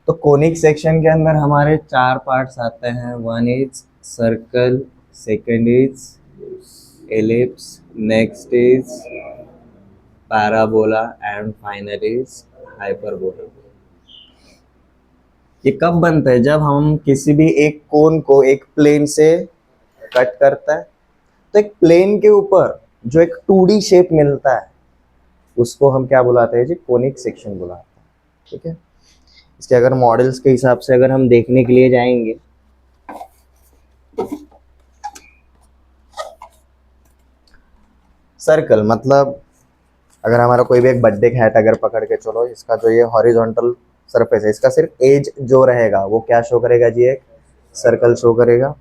तो conic section के अंदर हमारे चार पार्ट्स आते हैं। One is circle, second is ellipse, next is parabola and final is hyperbola. ये कब बनता है? जब हम किसी भी एक कोन को एक प्लेन से कट करता है, तो एक प्लेन के ऊपर जो एक 2D शेप मिलता है उसको हम क्या बुलाते हैं जी? कोनिक सेक्शन बुलाते हैं। ठीक है, इसके अगर मॉडल्स के हिसाब से अगर हम देखने के लिए जाएंगे, सर्कल मतलब अगर हमारा कोई भी एक बर्थडे हैट अगर पकड़ के चलो, इसका जो ये हॉरिजॉन्टल सरफेस है, इसका सिर्फ एज जो रहेगा वो क्या शो करेगा जी? एक सर्कल शो करेगा।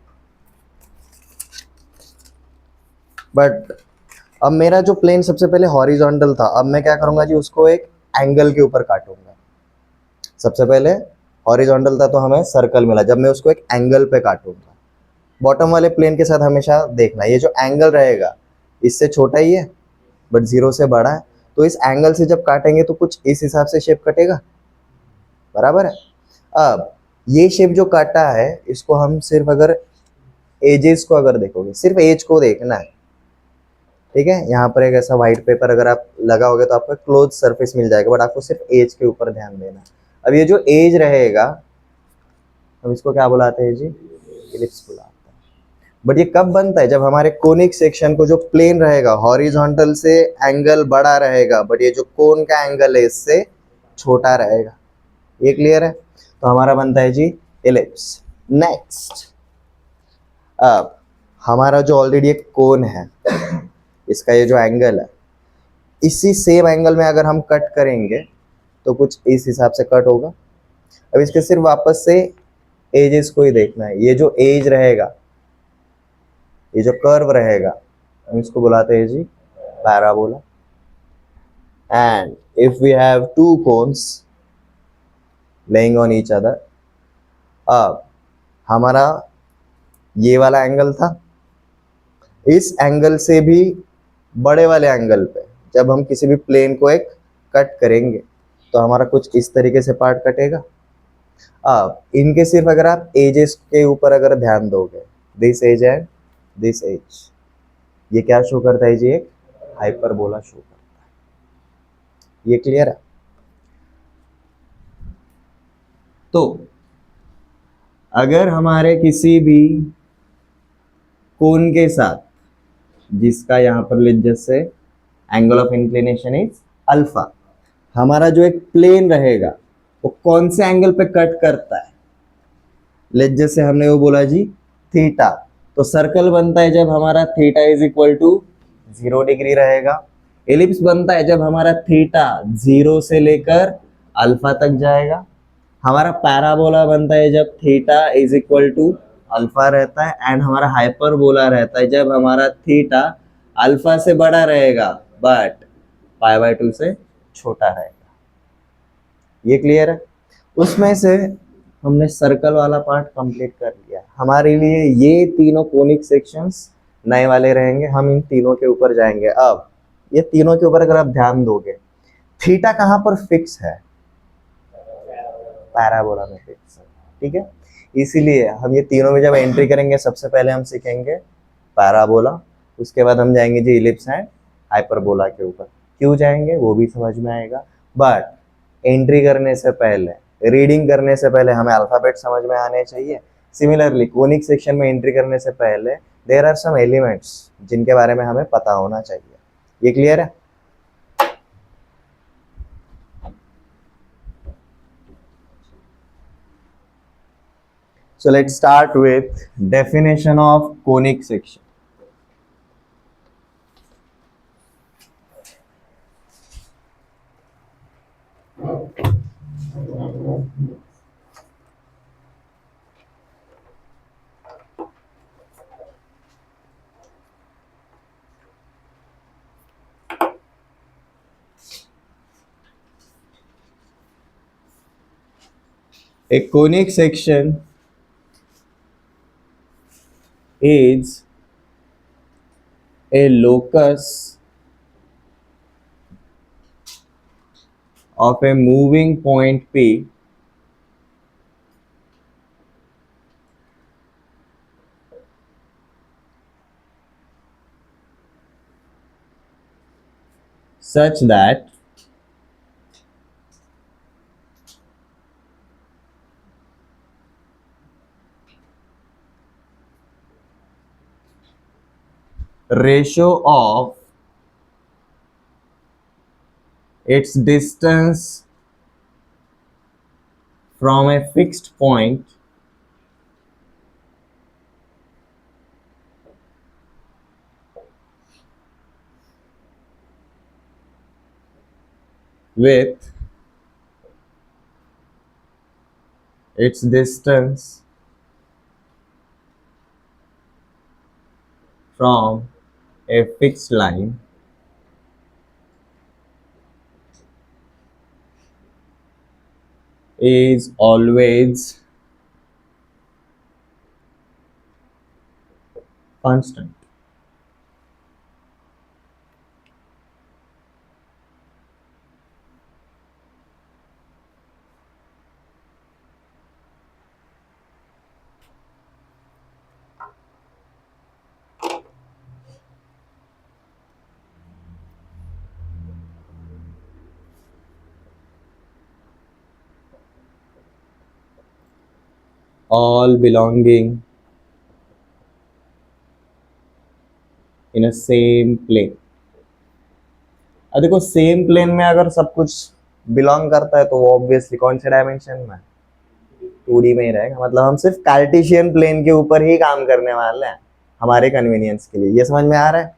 बट अब मेरा जो प्लेन सबसे पहले हॉरिजॉन्टल था, अब मैं क्या करूंगा जी? उसको एक एंगल के ऊपर काटूंगा। सबसे पहले हॉरिजॉन्टल था तो हमें सर्कल मिला, जब मैं उसको एक एंगल पे काटूंगा। बॉटम वाले प्लेन के साथ हमेशा देखना, ये जो एंगल रहेगा इससे छोटा ही है बट जीरो से बड़ा है, तो इस एंगल से जब काटेंगे तो कुछ इस हिसाब से शेप कटेगा, बराबर है। अब ये शेप जो काटा है इसको हम सिर्फ अगर एजेस को अगर देखोगे, सिर्फ एज को देखना है, ठीक है। यहाँ पर एक ऐसा व्हाइट पेपर अगर आप लगाओगे तो आपको क्लोज सरफेस मिल जाएगा, बट आपको सिर्फ एज के ऊपर ध्यान देना है। अब ये जो एज रहेगा हम इसको क्या बुलाते हैं जी? इलिप्स बुलाते हैं। बट ये कब बनता है? जब हमारे कोनिक सेक्शन को जो प्लेन रहेगा हॉरिजॉन्टल से एंगल बड़ा रहेगा, बट ये जो कोन का एंगल है इससे छोटा रहेगा। ये क्लियर है? तो हमारा बनता है जी इलिप्स। नेक्स्ट, अब हमारा जो ऑलरेडी एक कोन है, इसका ये जो एंगल है, इसी सेम एंगल में अगर हम कट करेंगे तो कुछ इस हिसाब से कट होगा। अब इसके सिर्फ वापस से एजेस को ही देखना है। ये जो एज रहेगा, ये जो कर्व रहेगा, हम इसको बुलाते हैं जी parabola. And if we have two cones laying on each other, अब हमारा ये वाला एंगल था, इस एंगल से भी बड़े वाले एंगल पे जब हम किसी भी प्लेन को एक कट करेंगे तो हमारा कुछ इस तरीके से पार्ट कटेगा। अब इनके सिर्फ अगर आप एजेस के ऊपर अगर ध्यान दोगे, this edge and this edge, ये क्या शो करता है जी? एक हाइपरबोला शो करता है। ये क्लियर है? तो अगर हमारे किसी भी कोन के साथ, जिसका यहाँ पर लेट जैसे angle of inclination is alpha, हमारा जो एक प्लेन रहेगा वो कौन से एंगल पे कट करता है? लेट जैसे हमने वो बोला जी थीटा, तो सर्कल बनता है जब हमारा theta is equal to 0 degree रहेगा। एलिप्स बनता है जब हमारा थीटा 0 से लेकर अल्फा तक जाएगा। हमारा पैराबोला बनता है जब theta is equal to alpha रहता है। एंड हमारा हाइपरबोला रहता है जब हमारा थीटा अल्फा से बड़ा रहेगा बट π/2 से छोटा रहेगा। ये क्लियर है? उसमें से हमने सर्कल वाला पार्ट कंप्लीट कर लिया। हमारे लिए ये तीनों कोनिक सेक्शंस नए वाले रहेंगे, हम इन तीनों के ऊपर जाएंगे। अब ये तीनों के ऊपर अगर आप ध्यान दोगे, थीटा कहाँ पर फिक्स है? पैराबोला में फिक्स है, ठीक है। इसीलिए हम ये तीनों में जब एंट्री करेंगे सबसे पहले हम सीखेंगे पैराबोला, उसके बाद हम जाएंगे जी इलिप्स एंड हाइपरबोला के ऊपर। क्यों जाएंगे वो भी समझ में आएगा, बट एंट्री करने से पहले, रीडिंग करने से पहले हमें अल्फाबेट समझ में आने चाहिए। सिमिलरली कोनिक सेक्शन में एंट्री करने से पहले देयर आर सम एलिमेंट्स जिनके बारे में हमें पता होना चाहिए। ये क्लियर है? So let's start with definition of conic section. A conic section is a locus of a moving point P such that ratio of its distance from a fixed point with its distance from a fixed line is always constant. All belonging in a same plane. अब देखो same plane में अगर सब कुछ belong करता है तो वो ऑब्वियसली कौन से डायमेंशन में, 2D में ही रहेगा। मतलब हम सिर्फ कार्टेशियन प्लेन के ऊपर ही काम करने वाले हैं हमारे कन्वीनियंस के लिए। ये समझ में आ रहा है?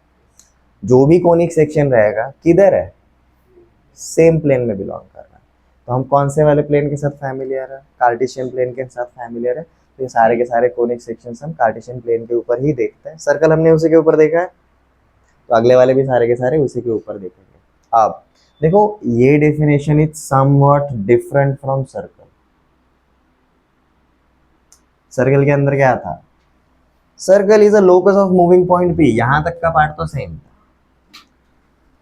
जो भी कोनिक सेक्शन रहेगा किधर है, सेम प्लेन में बिलोंग कर रहा है। तो हम कौन से वाले प्लेन के साथ फैमिलियर है, कार्टेशियन प्लेन के साथ फैमिलियर है। तो ये सारे के सारे कोनिक सेक्शंस हम कार्टेशियन प्लेन के ऊपर ही देखते हैं। सर्कल हमने उसी के ऊपर देखा है, तो अगले वाले भी सारे के सारे उसी के ऊपर देखेंगे। अब देखो ये definition is somewhat different from circle. Circle के अंदर क्या था, circle is a locus of moving point P. यहां तक का पार्ट तो सेम था।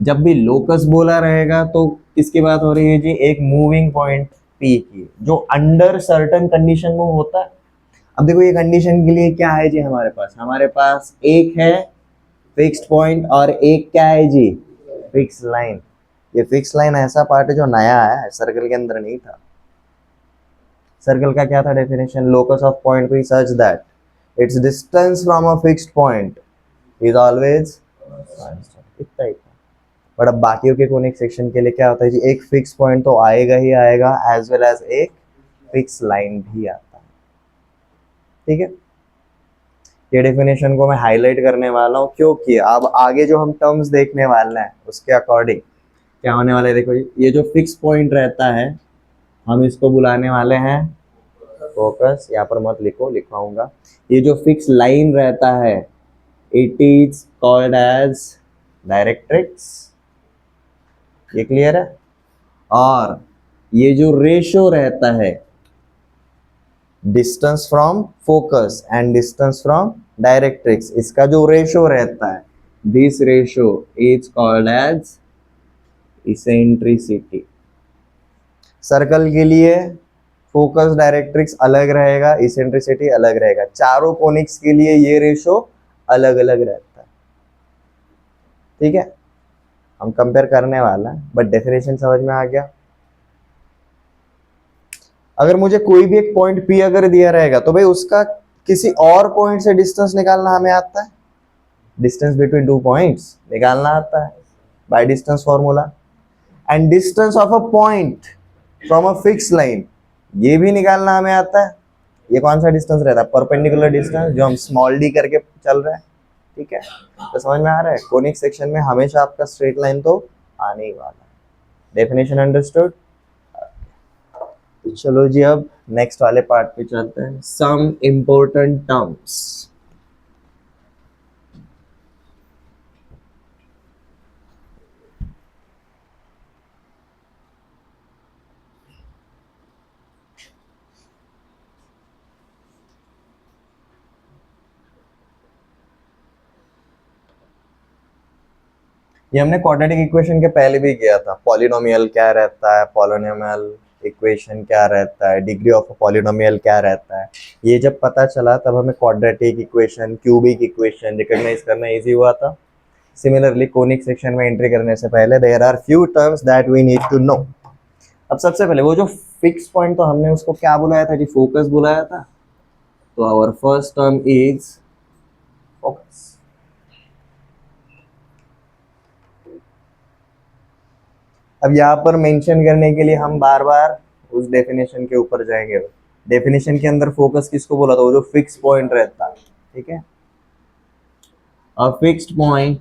जब भी लोकस बोला रहेगा तो किसकी बात हो रही है जी, एक मूविंग पॉइंट पी की जो अंडर सर्टेन कंडीशन में होता है। अब देखो ये कंडीशन के लिए क्या है जी, हमारे पास एक है फिक्स्ड पॉइंट और एक क्या है जी, फिक्स लाइन। ये फिक्स लाइन ऐसा पार्ट है जो नया है, सर्कल के अंदर नहीं था। सर्कल का क्या था definition, locus of point P such that it's distance from a fixed point is always इतना ही था। बट अब बाकियों के कोनिक सेक्शन के लिए क्या होता है जी, एक फिक्स पॉइंट तो आएगा ही आएगा, एज वेल एज एक फिक्स लाइन भी आता है। ठीक है, ये डेफिनेशन को मैं हाईलाइट करने वाला हूँ क्योंकि अब आगे जो हम टर्म्स देखने वाले हैं उसके अकॉर्डिंग क्या होने वाला है। देखो ये जो फिक्स पॉइंट रहता है हम इसको बुलाने वाले हैं फोकस। यहाँ पर मत लिखो, लिखवाऊंगा। ये जो फिक्स लाइन रहता है it is called as directrix. ये क्लियर है? और ये जो रेशो रहता है distance from focus and distance from directrix, इसका जो रेशो रहता है this ratio is called as eccentricity. Circle के लिए फोकस डायरेक्ट्रिक्स अलग रहेगा, इसेंट्रिसिटी अलग रहेगा। चारों कोनिक्स के लिए ये रेशो अलग अलग रहता है। ठीक है, हम कंपेयर करने वाला है, बट डेफिनेशन समझ में आ गया। अगर मुझे कोई भी एक पॉइंट पी अगर दिया रहेगा तो भाई उसका किसी और पॉइंट से डिस्टेंस निकालना हमें आता है। डिस्टेंस बिटवीन टू पॉइंट्स निकालना आता है by distance formula. And distance of a point from a fix line ये भी निकालना हमें आता है। ये कौन सा डिस्टेंस रहता है, परपेंडिकुलर डिस्टेंस, जो हम स्मॉल डी करके चल रहे हैं। ठीक है, तो समझ में आ रहा है, कोनिक सेक्शन में हमेशा आपका स्ट्रेट लाइन तो आने ही वाला है। Definition understood? चलो जी अब नेक्स्ट वाले पार्ट पे चलते हैं, सम इंपॉर्टेंट टर्म्स। ये हमने क्वाड्रेटिक इक्वेशन के पहले भी किया था। पॉलिनोमियल क्या रहता है, पॉलिनोमियल इक्वेशन क्या रहता है, डिग्री ऑफ पॉलिनोमियल क्या रहता है, ये जब पता चला तब हमें quadratic equation, cubic equation recognise करना इजी हुआ था। सिमिलरली कोनिक सेक्शन में एंट्री करने से पहले there are few terms that we need to know. अब सबसे पहले वो जो फिक्स पॉइंट, तो हमने उसको क्या बुलाया था जी, फोकस बुलाया था। तो our first term is focus. अब यहाँ पर मेंशन करने के लिए हम बार बार उस डेफिनेशन के ऊपर जाएंगे। डेफिनेशन के अंदर फोकस किसको बोला था, वो जो फिक्स पॉइंट रहता है, ठीक है। A fixed point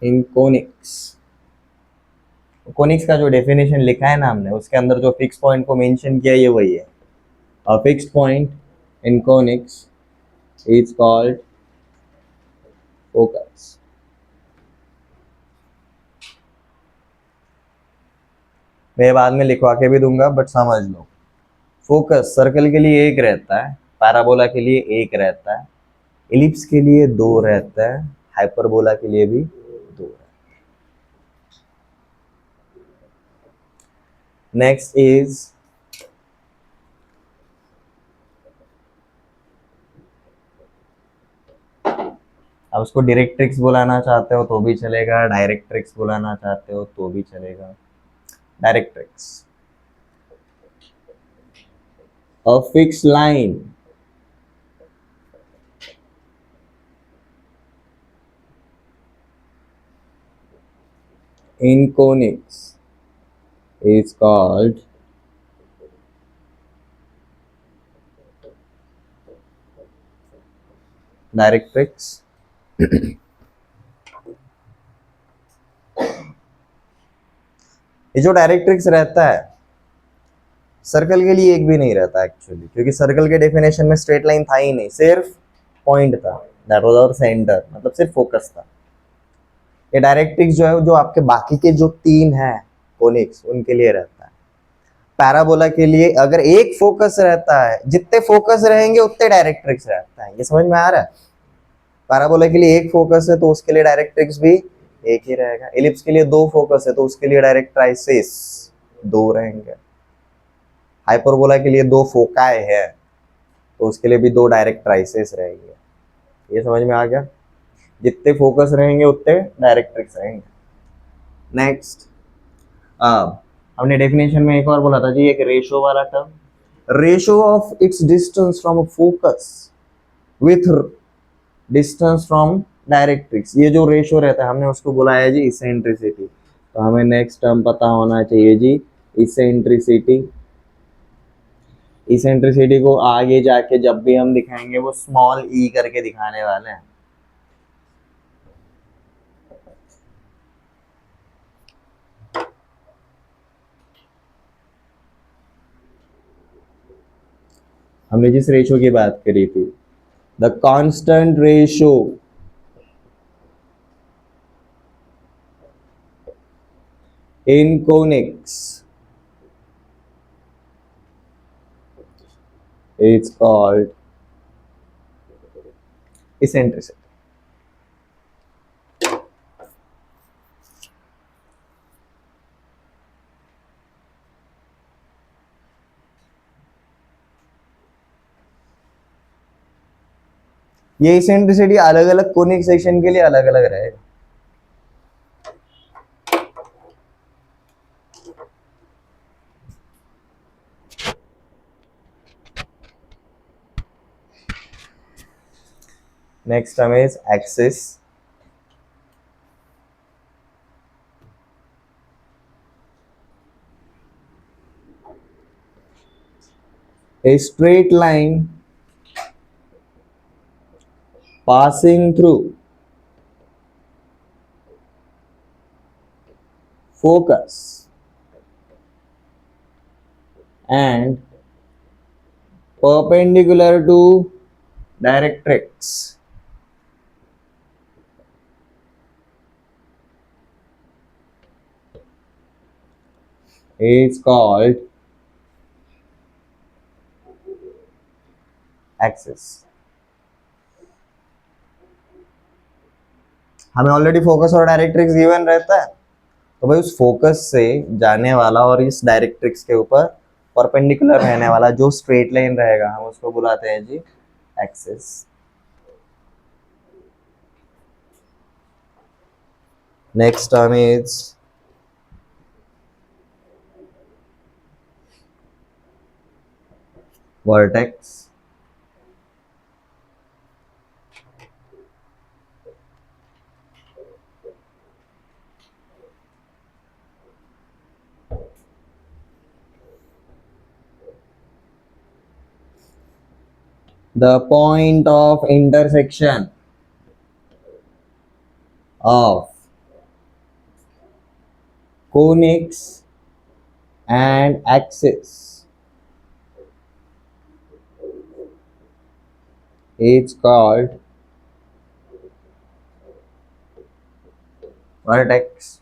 in conics. Conics का जो डेफिनेशन लिखा है ना हमने, उसके अंदर जो फिक्स पॉइंट को मेंशन किया ये वही है। A fixed point in conics is called focus. मैं बाद में लिखवा के भी दूंगा, बट समझ लो, फोकस सर्कल के लिए एक रहता है, पैराबोला के लिए एक रहता है, इलिप्स के लिए दो रहता है, हाइपरबोला के लिए भी दो रहता है। नेक्स्ट इज अब उसको डायरेक्ट्रिक्स बुलाना चाहते हो तो भी चलेगा, डायरेक्ट्रिक्स बुलाना चाहते हो तो भी चलेगा। Directrix, a fix line in conics is called directrix. ये जो डायरेक्ट्रिक्स रहता है सर्कल के लिए एक भी नहीं रहता एक्चुअली, क्योंकि सर्कल के डेफिनेशन में स्ट्रेट लाइन था ही नहीं, सिर्फ पॉइंट था, दैट वाज आवर सेंटर, मतलब सिर्फ फोकस था। ये डायरेक्ट्रिक्स जो है, जो आपके बाकी के जो तीन है कोनिक्स, उनके लिए रहता है। पैराबोला के लिए अगर एक फोकस रहता है, जितने फोकस रहेंगे उतने डायरेक्ट्रिक्स रहता है, ये समझ में आ रहा है। पैराबोला के लिए एक फोकस है तो उसके लिए डायरेक्ट्रिक्स भी एक ही रहेगा। इलिप्स के लिए दो फोकस है तो उसके लिए डायरेक्ट्राइसिस दो रहेंगे। हाइपरबोला के लिए दो फोकाई है तो उसके लिए भी दो डायरेक्ट्राइसिस रहेंगे। ये समझ में आ गया, जितने फोकस रहेंगे उतने डायरेक्ट्रिक्स रहेंगे। नेक्स्ट, अब हमने डेफिनेशन में एक और बोला था जी, एक रेशो वाला term, ratio of its distance from focus with distance from directrix. ये जो रेशो रहता है हमने उसको बुलाया जी इसेंट्रिसिटी। तो हमें नेक्स्ट टर्म पता होना चाहिए जी, इसेंट्रिसिटी। इसेंट्रिसिटी को आगे जाके जब भी हम दिखाएंगे वो स्मॉल ई करके दिखाने वाले हैं। हमने जिस रेशो की बात करी थी, the constant ratio in conics is called eccentricity. ये इसेंट्रिसिटी अलग अलग कोनिक सेक्शन के लिए अलग अलग रहेगा। Next term is axis. A straight line passing through focus and perpendicular to directrix is called axis. हमें ऑलरेडी फोकस और डायरेक्ट्रिक्स गिवन रहता है, तो भाई उस फोकस से जाने वाला और इस डायरेक्ट्रिक्स के ऊपर परपेंडिकुलर रहने वाला जो स्ट्रेट लाइन रहेगा हम उसको बुलाते हैं जी axis. Next term is vertex. The point of intersection of conics and axis is called vertex.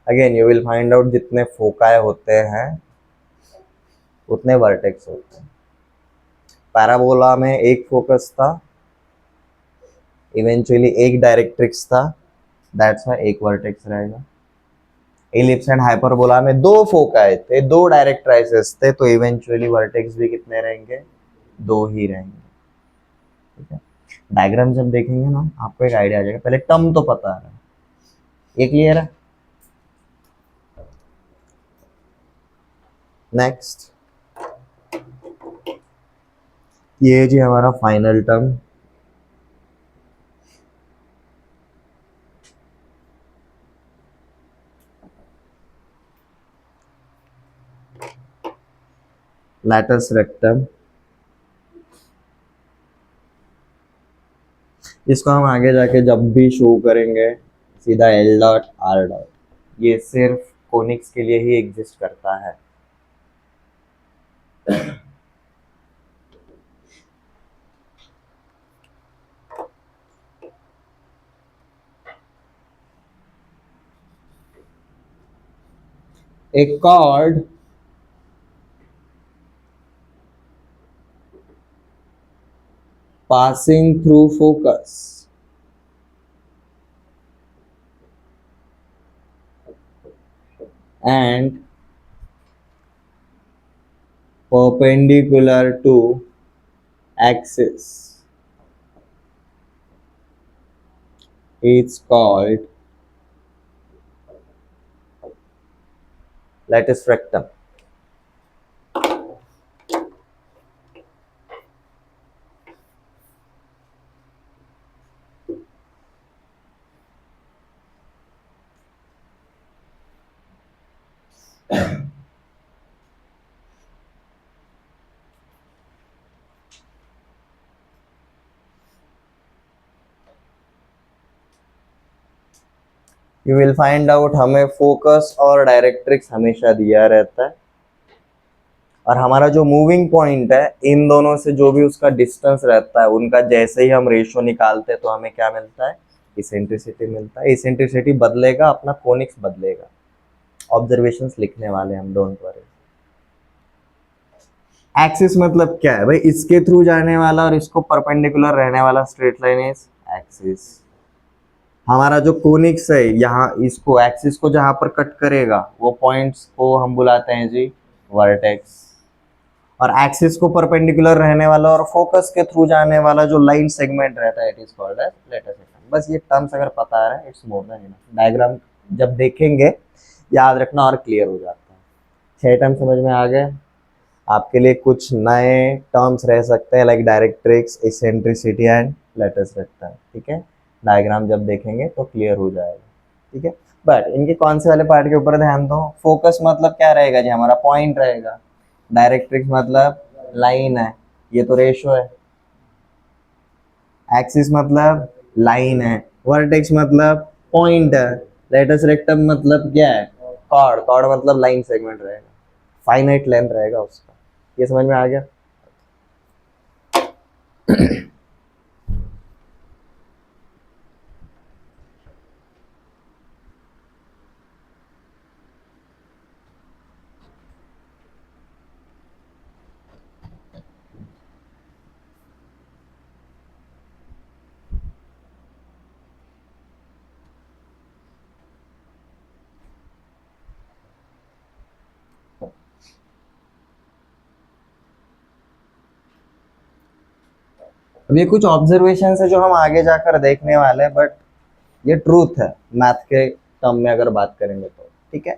Again you will find out जितने फोकाई होते हैं उतने वर्टेक्स होते हैं। पैराबोला में एक फोकस था, इवेंचुअली एक डायरेक्ट्रिक्स था, दैट्स वाई एक वर्टेक्स रहेगा। इलिप्स एंड हाइपरबोला में दो फोकाई थे, दो डायरेक्ट्राइसेस थे, तो इवेंचुअली वर्टेक्स भी कितने रहेंगे? दो ही रहेंगे। ठीक है, डायग्राम जब देखेंगे ना आपको एक आइडिया आ जाएगा। पहले टर्म तो पता है, ये क्लियर है? नेक्स्ट ये जी हमारा फाइनल टर्म, लैटस रेक्टम। इसको हम आगे जाके जब भी शो करेंगे सीधा एल डॉट आर डॉट, ये सिर्फ कोनिक्स के लिए ही एग्जिस्ट करता है। A chord passing through focus and perpendicular to axis is called lattice rectum. You will find out हमें फोकस और डायरेक्ट्रिक्स हमेशा दिया रहता है, और हमारा जो मूविंग पॉइंट है इन दोनों से जो भी उसका डिस्टेंस रहता है उनका जैसे ही हम रेशियो निकालते हैं तो हमें क्या मिलता है? इसेंट्रिसिटी मिलता है। इसेंट्रिसिटी बदलेगा, अपना कोनिक्स बदलेगा। ऑब्जर्वेशंस लिखने वाले हम, डोंट वरी। एक्सिस मतलब क्या है भाई? इसके थ्रू जाने वाला और इसको परपेंडिकुलर रहने वाला स्ट्रेट लाइन इज एक्सिस। हमारा जो कोनिक्स है यहाँ इसको एक्सिस को जहां पर कट करेगा वो पॉइंट्स को हम बुलाते हैं जी वर्टेक्स, और एक्सिस को परपेंडिकुलर रहने वाला और फोकस के थ्रू जाने वाला जो लाइन सेगमेंट रहता है it is called as letter segment. बस ये टर्म्स अगर पता है it's more than enough. Diagram जब देखेंगे याद रखना और क्लियर हो जाता है। 6 टर्म समझ में आ गए? आपके लिए कुछ नए टर्म्स रह सकते हैं like directrix, eccentricity and latus rectum. ठीक है, डायग्राम जब देखेंगे तो क्लियर हो जाएगा। ठीक है, बट इनके कौन से वाले पार्ट के ऊपर ध्यान दो। फोकस मतलब क्या रहेगा जी? हमारा पॉइंट रहेगा। डायरेक्ट्रिक्स मतलब लाइन है, ये तो रेशो है। एक्सिस मतलब लाइन है, वर्टेक्स मतलब पॉइंट है, लेटस रेक्टम मतलब क्या है? कॉर्ड। कॉर्ड मतलब लाइन सेगमेंट रहेगा, फाइनाइट लेंथ रहेगा उसका। ये समझ में आ गया? अब ये कुछ ऑब्जर्वेशन है जो हम आगे जाकर देखने वाले हैं, बट ये ट्रूथ है मैथ के टर्म में अगर बात करेंगे तो। ठीक है,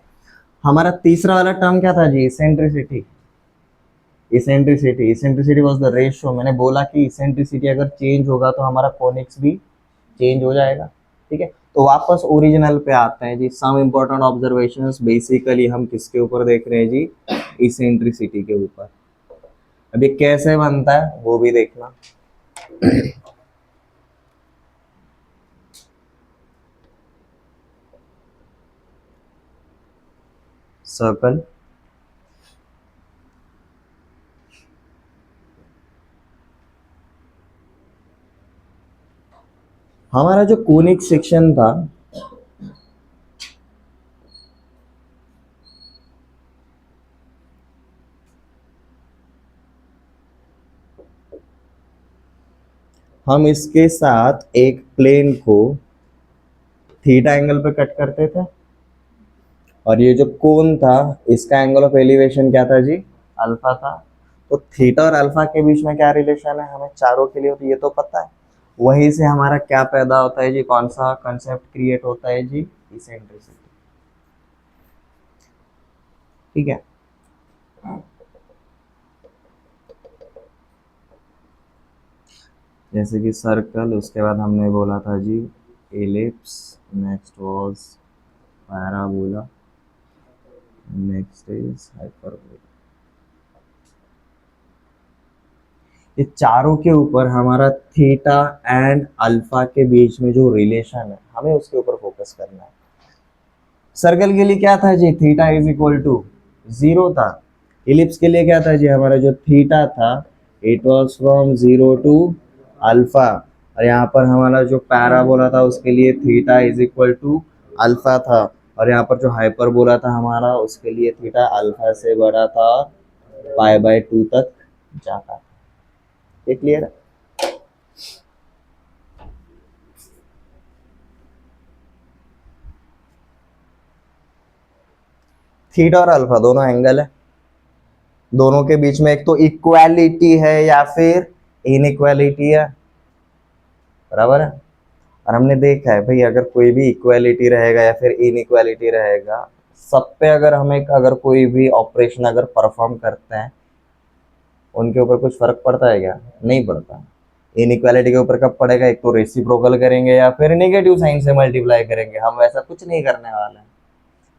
हमारा तीसरा वाला टर्म क्या था जी? Eccentricity. Eccentricity was the ratio. मैंने बोला कि इसेंट्रिसिटी अगर चेंज होगा तो हमारा कोनिक्स भी चेंज हो जाएगा। ठीक है, तो वापस ओरिजिनल पे आते हैं जी। सम इम्पोर्टेंट ऑब्जर्वेशंस बेसिकली हम किसके ऊपर देख रहे हैं जी? इसेंट्रिसिटी के ऊपर। अब ये कैसे बनता है वो भी देखना। सर्कल, हमारा जो कोनिक सेक्शन था हम इसके साथ एक प्लेन को थीटा एंगल पे कट करते थे, और ये जो कोन था इसका एंगल ऑफ एलिवेशन क्या था जी? अल्फा था। तो थीटा और अल्फा के बीच में क्या रिलेशन है हमें चारों के लिए तो ये तो पता है। वहीं से हमारा क्या पैदा होता है जी? कौन सा कंसेप्ट क्रिएट होता है जी? इसेंट्रिसिटी। ठीक है, जैसे कि सर्कल, उसके बाद हमने बोला था जी ellipse, next was parabola, next is hyperbola. ये चारों के ऊपर हमारा थीटा एंड अल्फा के बीच में जो रिलेशन है हमें उसके ऊपर फोकस करना है। सर्कल के लिए क्या था जी? थीटा इज इक्वल टू 0 था। इलिप्स के लिए क्या था जी? हमारा जो थीटा था it was from 0 to alpha, और यहाँ पर हमारा जो पैराबोला था उसके लिए theta is equal to alpha था, और यहाँ पर जो हाइपरबोला था हमारा उसके लिए थीटा अल्फा से बड़ा था, पाई/2 तक जाता था। ये क्लियर है? थीटा और अल्फा दोनों एंगल है, दोनों के बीच में एक तो इक्वालिटी है या फिर इनइक्वालिटी है, बराबर है। और हमने देखा है भाई अगर कोई भी इक्वालिटी रहेगा या फिर इनइक्वालिटी रहेगा, सब पे अगर हमें अगर कोई भी ऑपरेशन अगर परफॉर्म करते हैं उनके ऊपर कुछ फर्क पड़ता है क्या? नहीं पड़ता। इनइक्वालिटी के ऊपर कब पड़ेगा? एक तो रेसिप्रोकल करेंगे या फिर नेगेटिव साइन से मल्टीप्लाई करेंगे। हम वैसा कुछ नहीं करने वाले हैं,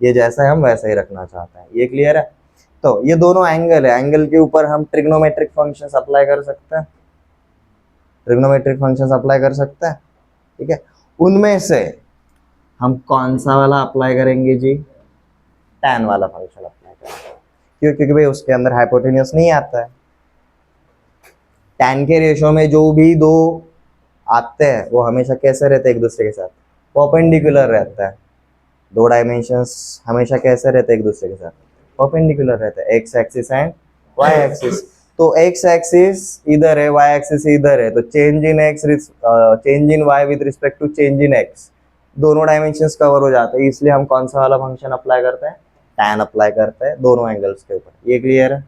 ये जैसा है हम वैसा ही रखना चाहते हैं। ये क्लियर है? तो ये दोनों एंगल है, एंगल के ऊपर हम ट्रिग्नोमेट्रिक फंक्शंस अप्लाई कर सकते हैं, ट्रिग्नोमेट्रिक फंक्शंस अप्लाई कर सकते हैं। ठीक है, उनमें से हम कौन सा वाला अप्लाई करेंगे जी? tan वाला फंक्शन अप्लाई करेंगे। क्यों? क्योंकि भाई उसके अंदर हाइपोटेन्यूस नहीं आता है। tan के रेशो में जो भी दो आते हैं वो हमेशा कैसे रहते हैं? एक दूसरे के साथ परपेंडिकुलर रहता है। दो डायमेंशंस हमेशा कैसे रहते हैं? एक दूसरे के साथ परपेंडिकुलर रहता है, x axis and y axis. तो एक्स एक्सिस इधर है, वाई एक्सिस इधर है, तो change in x change in y with respect to change in x दोनों डायमेंशंस कवर हो जाते हैं। इसलिए हम कौन सा वाला फंक्शन अप्लाई करते हैं? tan अप्लाई करते हैं दोनों एंगल्स के ऊपर। ये क्लियर है?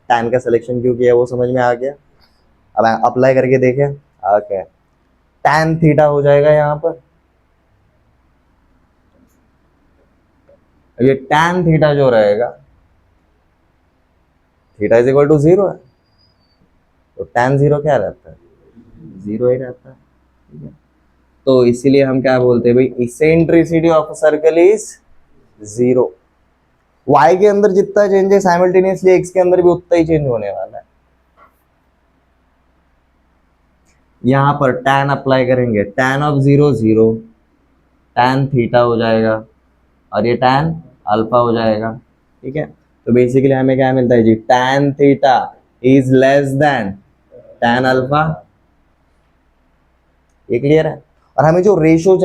tan का सिलेक्शन क्यों किया वो समझ में आ गया? अब अप्लाई करके देखें। ओके, tan थीटा हो जाएगा यहाँ पर, ये tan थीटा जो रहेगा, थीटा इज इक्वल टू 0 है, तो tan 0 क्या रहता है? 0 ही रहता है। ठीक है, तो इसीलिए हम क्या बोलते हैं भाई? Eccentricity of a circle is 0। y के अंदर जितना चेंज है साइमल्टेनियसली x के अंदर भी उतना ही चेंज होने वाला है। यहाँ पर tan अप्लाई करेंगे, tan ऑफ 0 0, tan थीटा हो जाएगा, और ये tan अल्फा हो जाएगा। ठीक है, तो बेसिकली हमें क्या मिलता है जी? tan theta is less then tan alpha. ये क्लियर है? और हमें जो रेशो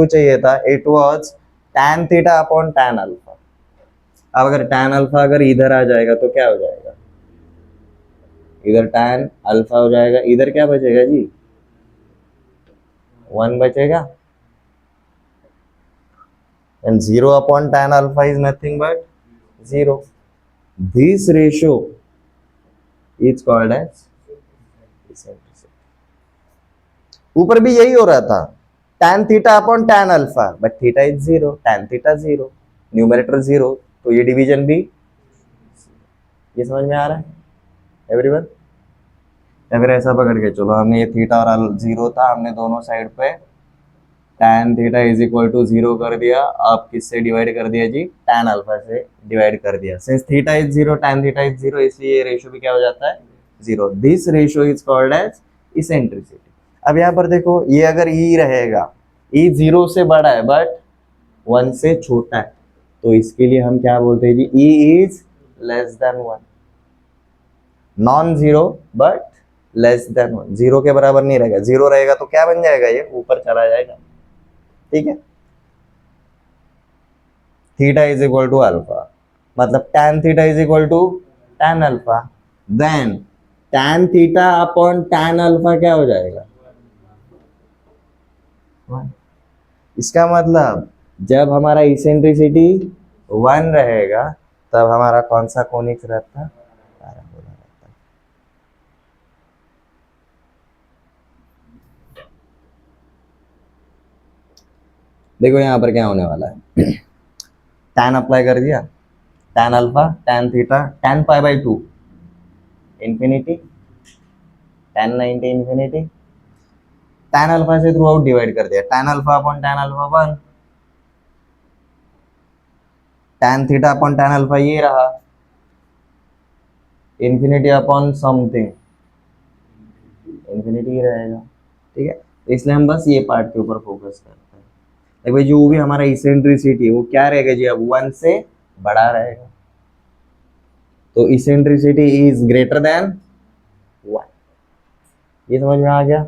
चाहिए था it was tan theta upon tan alpha. अब अगर tan अल्फा अगर इधर आ जाएगा तो क्या हो जाएगा? इधर tan अल्फा हो जाएगा, इधर क्या बचेगा जी? 1 बचेगा, and 0 upon tan alpha is nothing but 0. This ratio is called as eccentricity. ऊपर भी यही हो रहा था, tan theta upon tan alpha, but theta is zero, tan theta zero, numerator zero, तो ये डिवीजन भी। ये समझ में आ रहा है एवरीवन? या फिर ऐसा पकड़ के चलो, हमने ये थीटा और जीरो था, हमने दोनों साइड पे tan theta is equal to zero कर दिया, अब किससे डिवाइड कर दिया जी, tan अल्फा से डिवाइड कर दिया। Since theta is zero, tan theta is zero, इसलिए ये रेशियो भी क्या हो जाता है, zero. This ratio is called as eccentricity. अब यहाँ पर देखो, ये अगर ई रहेगा, ई जीरो से बड़ा है बट वन से छोटा है, तो इसके लिए हम क्या बोलते हैं जी, E is less than one. Non zero but less than one, zero के बराबर नहीं रहेगा, जीरो रहेगा तो क्या बन जाएगा, ये ऊपर चला जाएगा, ठीक है। Theta is equal to alpha, मतलब tan theta is equal to tan alpha, then tan theta upon tan alpha क्या हो जाएगा, इसका मतलब जब हमारा इसेंट्रिसिटी वन रहेगा तब हमारा कौन सा कोनिक्स रहता है, पैराबोला रहता है। देखो यहाँ पर क्या होने वाला है, tan अप्लाई कर दिया, tan alpha, tan theta, tan pi by two infinity, tan 90 infinity, tan alpha से थ्रू आउट डिवाइड कर दिया, tan alpha upon tan alpha one, tan theta upon tan alpha ये रहा, इंफिनिटी अपॉन समथिंग, इंफिनिटी ही रहेगा, ठीक है। तो इसलिए हम बस ये पार्ट के ऊपर फोकस करते हैं। देखो भाई, जो भी हमारा इसेंट्रिसिटी है वो क्या रहेगा जी, अब वन से बड़ा रहेगा, तो eccentricity is greater then one. ये समझ में आ गया,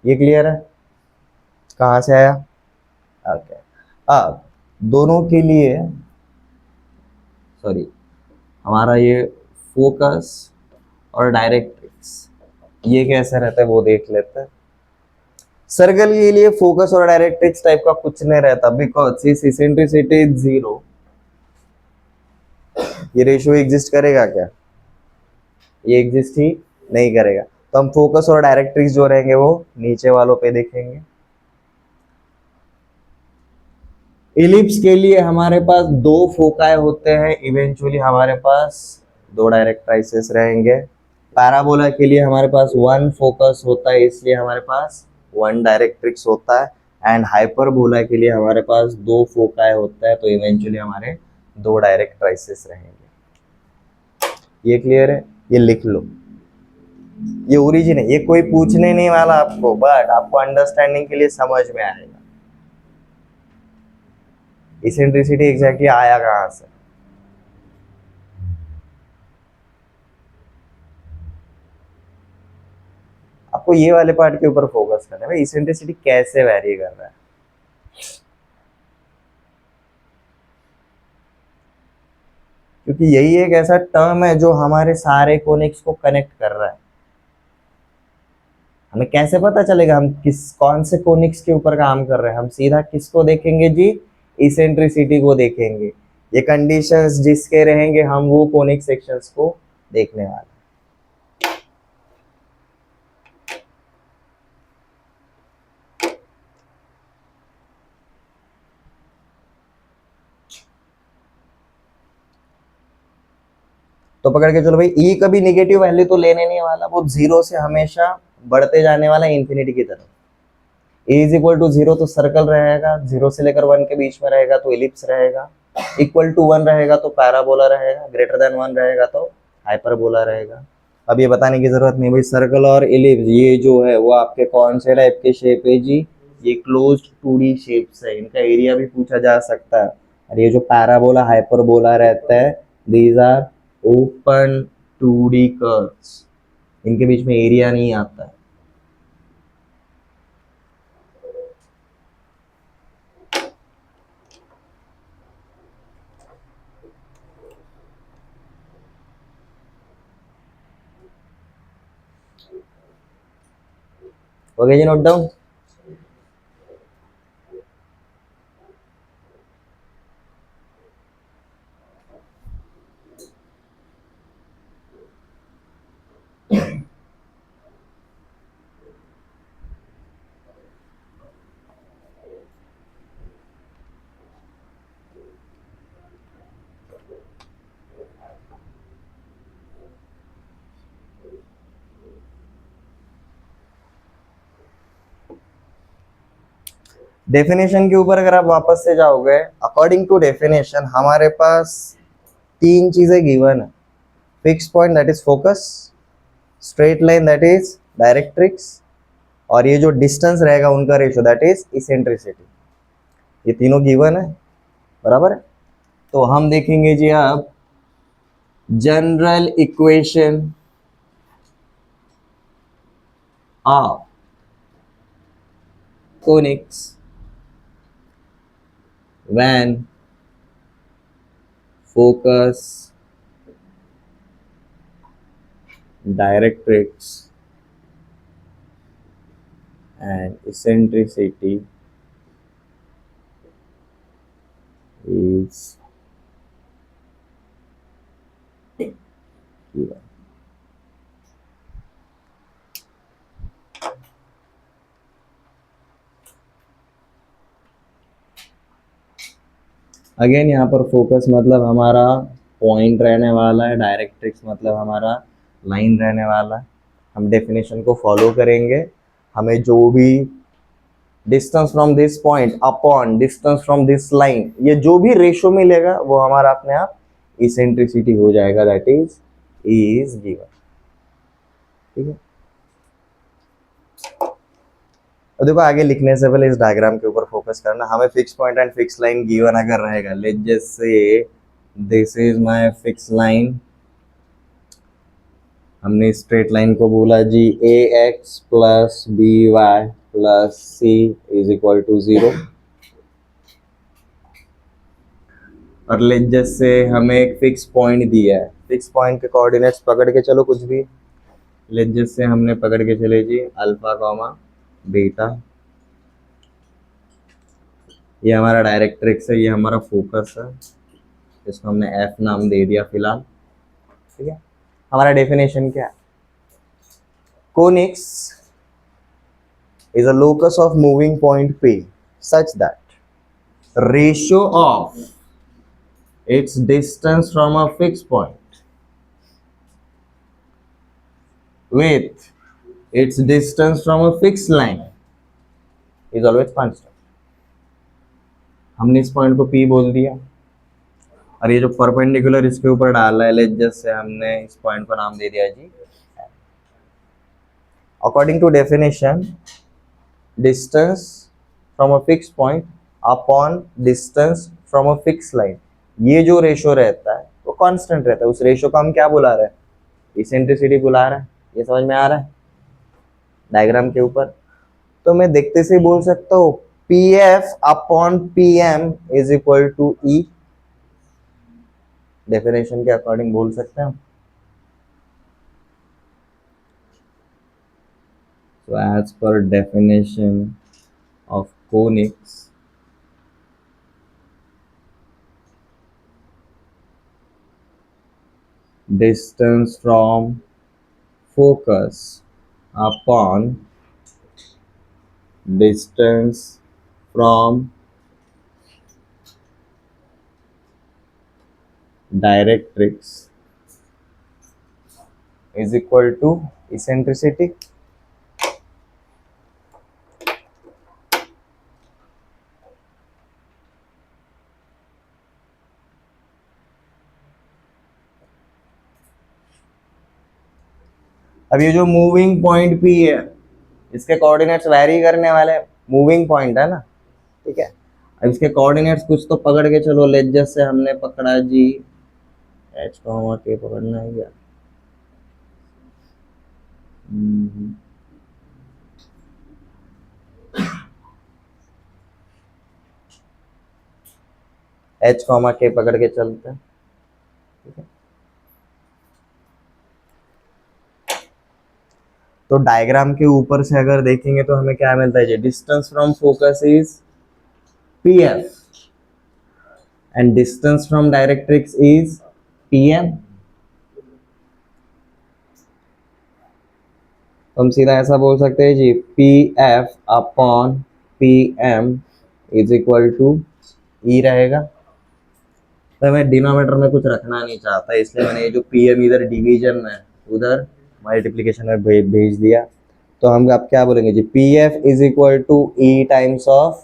ये क्लियर है, कहाँ से आया, ओके। अब दोनों के लिए, सॉरी, हमारा ये फोकस और डायरेक्ट्रिक्स ये कैसे रहता है वो देख लेते हैं। सर्कल के लिए फोकस और डायरेक्ट्रिक्स टाइप का कुछ नहीं रहता, बिकॉज इस इसेंट्रिसिटी इज जीरो। ये रेशियो एग्जिस्ट करेगा क्या, ये एग्जिस्ट ही नहीं करेगा, तो हम फोकस और डायरेक्ट्रिक्स जो रहेंगे वो नीचे वालों पे देखेंगे। इलिप्स के लिए हमारे पास दो फोकाई होते हैं, इवेंचुअली हमारे पास दो डायरेक्ट्राइसेस रहेंगे। पैराबोला के लिए हमारे पास वन फोकस होता है, इसलिए हमारे पास वन डायरेक्ट्रिक्स होता है, एंड हाइपरबोला के लिए हमारे पास दो फोकाई होता है, तो इवेंचुअली हमारे दो डायरेक्ट्राइसेस रहेंगे। ये क्लियर है, ये लिख लो, ये ओरिजिन है, ये कोई पूछने नहीं वाला आपको, बट आपको अंडरस्टैंडिंग के लिए समझ में आएगा इसेंट्रिसिटी एग्जैक्टली आया कहां से। आपको ये वाले पार्ट के ऊपर फोकस करना है, भाई इसेंट्रिसिटी कैसे वैरी कर रहा है। क्योंकि यही एक ऐसा टर्म है जो हमारे सारे कोनिक्स को कनेक्ट कर रहा है। हमें कैसे पता चलेगा हम किस कौन से कोनिक्स के ऊपर काम कर रहे हैं, हम सीधा किसको देखेंगे जी, इसेंट्रिसिटी को देखेंगे। ये कंडीशंस जिसके रहेंगे हम वो कोनिक सेक्शंस को देखने वाले हैं। तो पकड़ के चलो भाई, ई कभी नेगेटिव वैल्यू तो लेने नहीं वाला, वो जीरो से हमेशा बढ़ते जाने वाला इंफिनिटी की तरफ। ए इज इक्वल टू जीरो तो सर्कल रहेगा, जीरो से लेकर वन के बीच में रहेगा तो इलिप्स रहेगा, इक्वल टू वन रहेगा तो पैराबोला रहेगा, ग्रेटर देन वन रहेगा तो हाइपरबोला रहेगा। अब ये बताने की जरूरत नहीं भाई, सर्कल और इलिप्स ये जो है वो आपके कौन से टाइप के शेप है जी, ये क्लोज्ड 2D शेप्स है, इनका एरिया भी पूछा जा सकता है। और ये जो पैराबोला हाइपरबोला रहता है, these are open 2D curves, इनके बीच में एरिया नहीं आता है। हो गया जी नोट डाउन। डेफिनेशन के ऊपर अगर आप वापस से जाओगे, अकॉर्डिंग टू डेफिनेशन हमारे पास तीन चीजें गिवन है। Fix point that is focus, straight line that is directrix, और ये जो डिस्टेंस रहेगा उनका रेशियो दैट इज इसेंट्रिसिटी। ये तीनों गिवन है, बराबर है। तो हम देखेंगे जी अब general equation of conics when focus, directrix and eccentricity is given. Again यहाँ पर फोकस मतलब हमारा पॉइंट रहने वाला है, डायरेक्ट्रिक्स मतलब हमारा लाइन रहने वाला है। हम डेफिनेशन को फॉलो करेंगे, हमें जो भी distance from this point upon distance from this line, ये जो भी रेशो मिलेगा वो हमारा अपने आप इसेंट्रिसिटी हो जाएगा, दैट इज गिवन। ठीक है, और देखो आगे लिखने से पहले इस डायग्राम के ऊपर फोकस करना। हमें fix point and fix line given अगर रहेगा, let's just say this is my fix line, हमने स्ट्रेट लाइन को बोला जी A X plus B Y plus C is equal to 0, और लेट्स जस्ट से हमें एक फिक्स पॉइंट दिया है, फिक्स पॉइंट के कोऑर्डिनेट्स पकड़ के चलो कुछ भी, लेट्स जस्ट से हमने पकड़ के चले जी अल्फा कॉमा बीटा, ये हमारा डायरेक्ट्रिक्स है, ये हमारा फोकस है, इसको हमने एफ नाम दे दिया फिलहाल। ठीक है, हमारा डेफिनेशन क्या है? Conics is a locus of moving point P such that ratio of its distance from a fixed point with its distance from a fixed line is always constant. हमने इस पॉइंट को P बोल दिया, और ये जो परपेंडिकुलर इसके ऊपर डाला है, लेट्स जस्ट से हमने इस पॉइंट को नाम दे दिया जी। According to definition, distance from a fix point upon distance from a fix line, ये जो रेशो रहता है वो कांस्टेंट रहता है। उस रेशो को हम क्या बुला रहे हैं? इसेंट्रिसिटी बुला रहे हैं। ये समझ में आ रहा है डायग्राम के ऊपर? तो मैं देखते से बोल सकता हूँ P F upon P M is equal to E, definition के अकॉर्डिंग बोल सकते हैं हम। So as per definition of conics, distance from focus upon distance from directrix is equal to eccentricity. अब ये जो मूविंग पॉइंट पी है, इसके कोऑर्डिनेट्स वैरी करने वाले, मूविंग पॉइंट है ना, ठीक है। अब इसके कोऑर्डिनेट्स कुछ तो पकड़ के चलो, लेट्स जस्ट से हमने पकड़ा जी एच कॉमा के, पकड़ना है क्या? एच कॉमा के पकड़ के चलते हैं, ठीक है। तो डायग्राम के ऊपर से अगर देखेंगे तो हमें क्या मिलता है जी? Distance from focus is P F and distance from directrix is P M. तो हम सीधा ऐसा बोल सकते हैं जी P F upon P M is equal to E रहेगा। तो मैं डिनोमिनेटर में कुछ रखना नहीं चाहता, इसलिए मैंने ये जो पी एम इधर डिवीजन में उधर मल्टीप्लिकेशन में भेज दिया। तो हम अब क्या बोलेंगे जी? P F is equal to E times of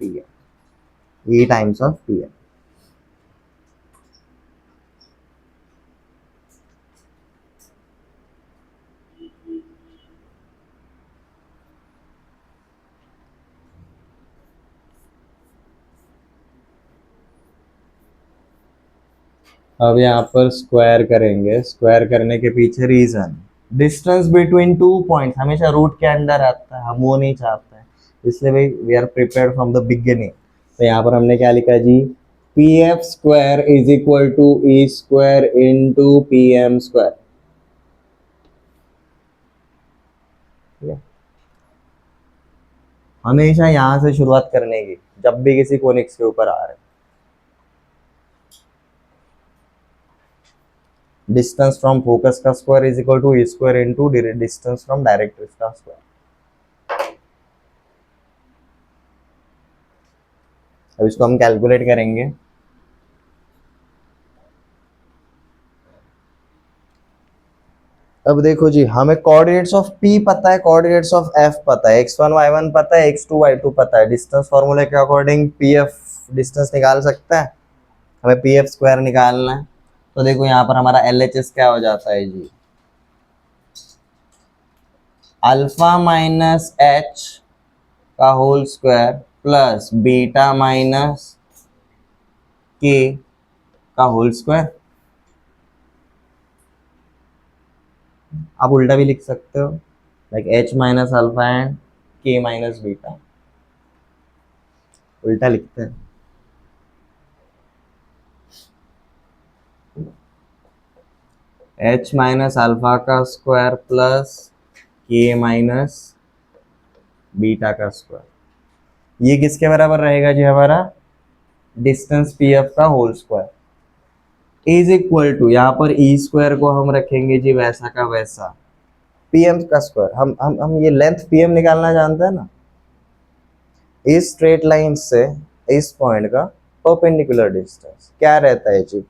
T है, ई टाइम्स ऑफ टी है। अब यहाँ पर स्क्वायर करेंगे, स्क्वायर करने के पीछे reason, distance between two points हमेशा रूट के अंदर आता है, हम वो नहीं चाहते हैं, इसलिए भाई we are prepared from the beginning. तो यहाँ पर हमने क्या लिखा जी, P F square is equal to E square into P M square. हमेशा यहां से शुरुआत करने की जब भी किसी कोनिक्स के ऊपर आ रहे। डिस्टेंस फ्रॉम फोकस का square is equal to E square into distance from directrix का स्क्वायर। अब इसको हम कैलकुलेट करेंगे। अब देखो जी, हमें कोऑर्डिनेट्स ऑफ P पता है, कोऑर्डिनेट्स ऑफ F पता है, x1 y1 पता है, x2 y2 पता है। डिस्टेंस फॉर्मूले के अकॉर्डिंग PF डिस्टेंस निकाल सकता है, हमें PF स्क्वायर निकालना है। तो देखो यहाँ पर हमारा LHS क्या हो जाता है जी, अल्फा माइनस एच का whole square plus beta minus k का होल स्क्वायर। आप उल्टा भी लिख सकते हो, like h minus alpha and k minus beta, उल्टा लिखते हैं। एच माइनस अल्फा का square plus k minus beta का स्क्वायर, ये किसके बराबर रहेगा जी, हमारा डिस्टेंस पी एफ का whole square is equal to, यहाँ पर ई स्क्वायर को हम रखेंगे जी वैसा का वैसा, पीएम का स्क्वायर। हम ये लेंथ पीएम निकालना जानते हैं ना, इस स्ट्रेट लाइन से इस पॉइंट का परपेंडिकुलर डिस्टेंस क्या रहता है जी,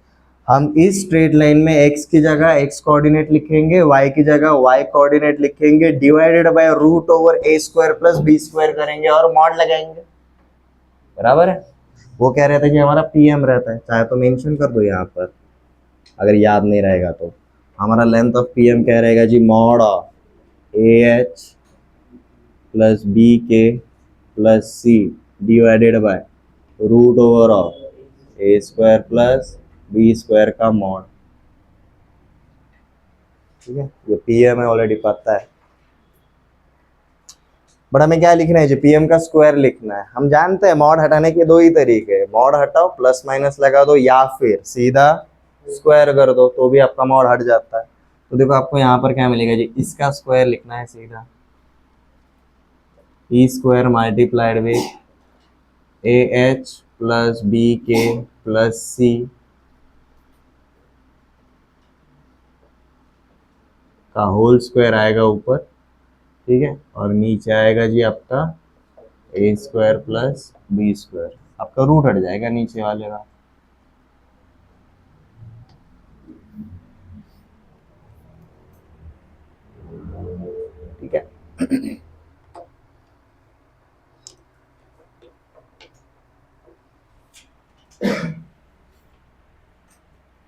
हम इस स्ट्रेट लाइन में x की जगह x कोऑर्डिनेट लिखेंगे, y की जगह y कोऑर्डिनेट लिखेंगे, divided by root over a square plus b square करेंगे और मॉड लगाएंगे, बराबर है। वो क्या रहता है कि हमारा पीएम रहता है, चाहे तो मेंशन कर दो यहाँ पर अगर याद नहीं रहेगा तो। हमारा लेंथ ऑफ पीएम क्या रहेगा जी, mod of A H plus B के plus C divided by root over of A square plus B square का मॉड। ठीक है, ये पीएम है ऑलरेडी पता है, बट हमें क्या लिखना है जी, पीएम का स्क्वायर लिखना है। हम जानते हैं मॉड हटाने के दो ही तरीके हैं, मॉड हटाओ प्लस माइनस लगा दो या फिर सीधा स्क्वायर कर दो तो भी आपका मॉड हट जाता है। तो देखो आपको यहाँ पर क्या मिलेगा जी, इसका स्क्वायर लिखना है सीधा, E square multiplied with A H plus B के प्लस सी का होल स्क्वायर आएगा ऊपर, ठीक है, और नीचे आएगा जी आपका ए स्क्वायर प्लस बी स्क्वायर, आपका रूट हट जाएगा नीचे वाले का। ठीक है,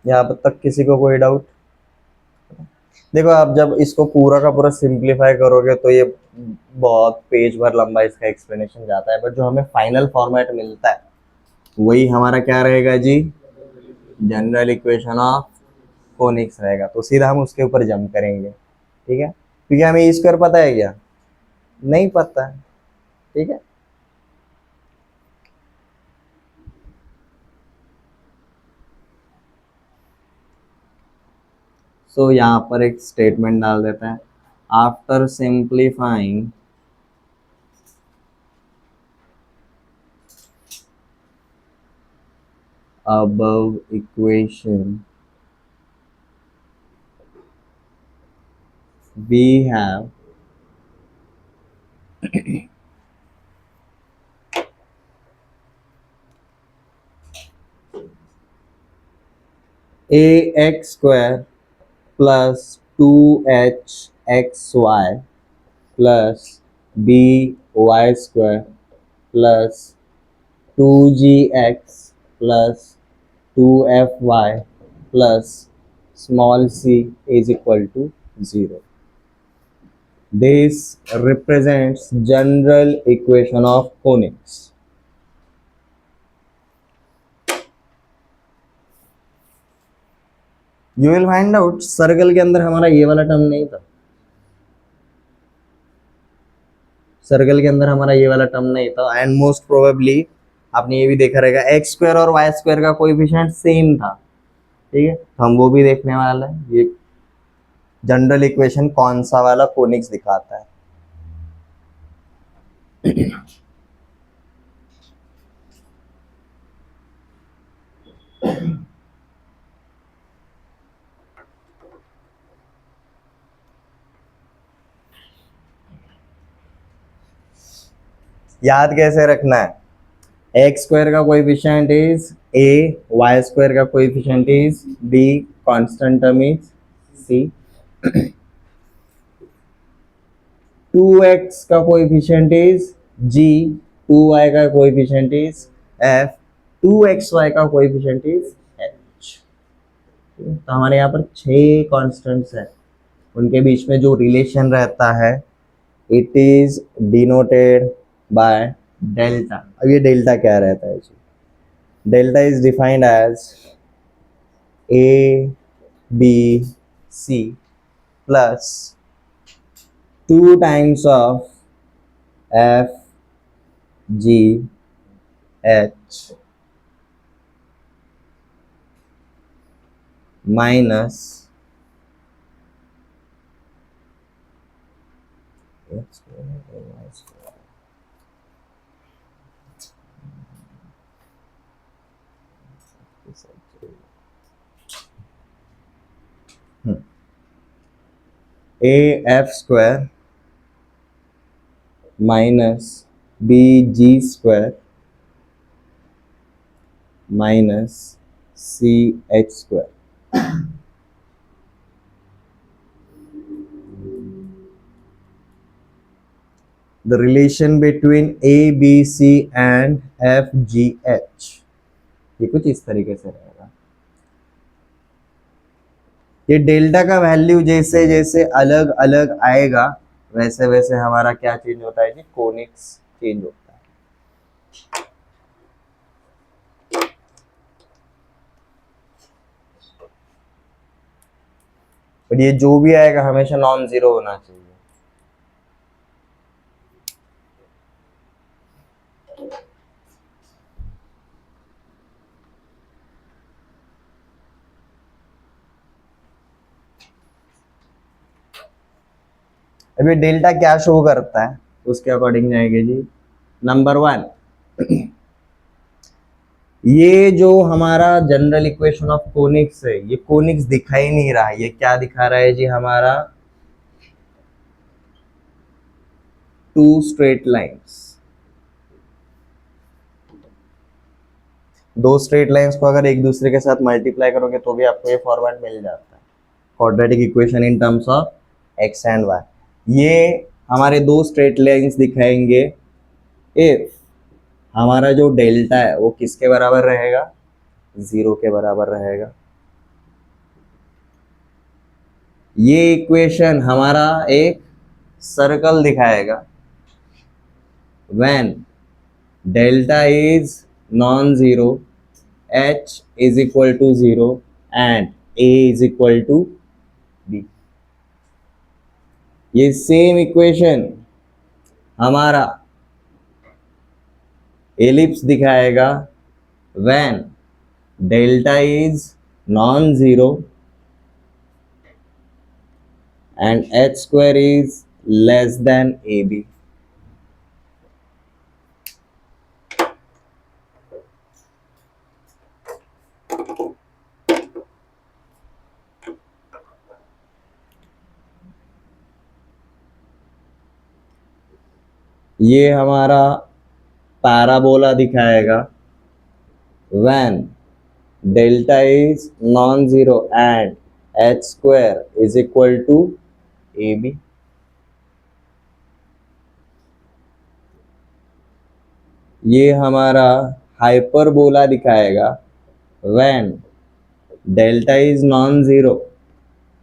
यहाँ तक किसी को कोई डाउट? देखो आप जब इसको पूरा का पूरा सिंप्लीफाई करोगे तो ये बहुत पेज भर लंबा इसका एक्सप्लेनेशन जाता है, बट जो हमें फाइनल फॉर्मेट मिलता है वही हमारा क्या रहेगा जी, जनरल इक्वेशन ऑफ कोनिक्स रहेगा। तो सीधा हम उसके ऊपर जंप करेंगे, ठीक है, क्योंकि हमें ई स्क्वायर पता है क्या, नहीं पता है, ठीक है। सो यहाँ पर एक स्टेटमेंट डाल देता है, after simplifying above equation we have ax square plus 2hxy plus by square plus 2gx plus 2fy plus small c is equal to 0. This represents general equation of conics. You will find out circle के अंदर हमारा ये वाला term नहीं था, circle के अंदर हमारा ये वाला टर्म नहीं था, एंड मोस्ट प्रोबेबली आपने ये भी देखा रहेगा एक्स स्क्वायर और वाई स्क्वायर का कोएफिशिएंट सेम था, ठीक है, तो हम वो भी देखने वाला है। ये जनरल इक्वेशन कौन सा वाला कोनिक्स दिखाता है। याद कैसे रखना है, एक्स स्क्वायर का coefficient is A, Y square का coefficient is B, constant term is C, 2x का कोएफिशिएंट इज जी, 2y का कोएफिशिएंट इज एफ, 2xy का कोएफिशिएंट इज एच। तो हमारे यहाँ पर 6 कांस्टेंट्स हैं, उनके बीच में जो रिलेशन रहता है it is denoted by delta. अब ये डेल्टा क्या रहता है जी, delta is defined as A B C plus 2 times of F G H minus X square Y square. A F square minus BG square minus CH square. The relation between A, B, C and F, G, H ये कुछ इस तरीके से रहेगा। ये delta का value जैसे जैसे अलग अलग आएगा वैसे वैसे हमारा क्या चेंज होता है जी, कोनिक्स चेंज होता है। पर ये जो भी आएगा हमेशा नॉन जीरो होना चाहिए। अभी डेल्टा क्या शो करता है उसके अकॉर्डिंग जाएंगे जी। नंबर 1, ये जो हमारा जनरल इक्वेशन ऑफ कोनिक्स है, ये कोनिक्स दिखा ही नहीं रहा है, ये क्या दिखा रहा है जी, हमारा 2 स्ट्रेट लाइंस। 2 स्ट्रेट लाइंस को अगर एक दूसरे के साथ मल्टीप्लाई करोगे तो भी आपको ये फॉर्मेट मिल जाता है, quadratic equation in terms of x and y. ये हमारे 2 स्ट्रेट लाइंस दिखाएंगे इफ हमारा जो डेल्टा है वो किसके बराबर रहेगा, 0 के बराबर रहेगा। ये इक्वेशन हमारा एक सर्कल दिखाएगा when delta is non zero, h is equal to 0 and a is equal to b। ये सेम इक्वेशन हमारा एलिप्स दिखाएगा when delta is non zero and h square is less than ab। ये हमारा parabola दिखाएगा when delta is non zero and h square is equal to ab। ये हमारा hyperbola दिखाएगा when delta is non zero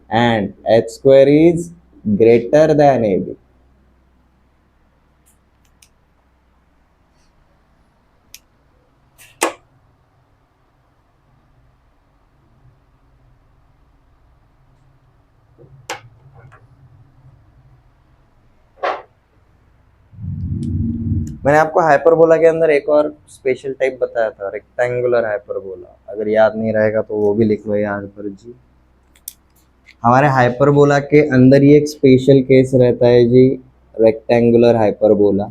and h square is greater than A b. मैंने आपको hyperbola के अंदर एक और स्पेशल टाइप बताया था, रेक्टेंगुलर हाइपरबोला। अगर याद नहीं रहेगा तो वो भी लिख लो यहाँ पर जी। हमारे हाइपरबोला के अंदर ही एक स्पेशल केस रहता है जी, रेक्टेंगुलर हाइपरबोला।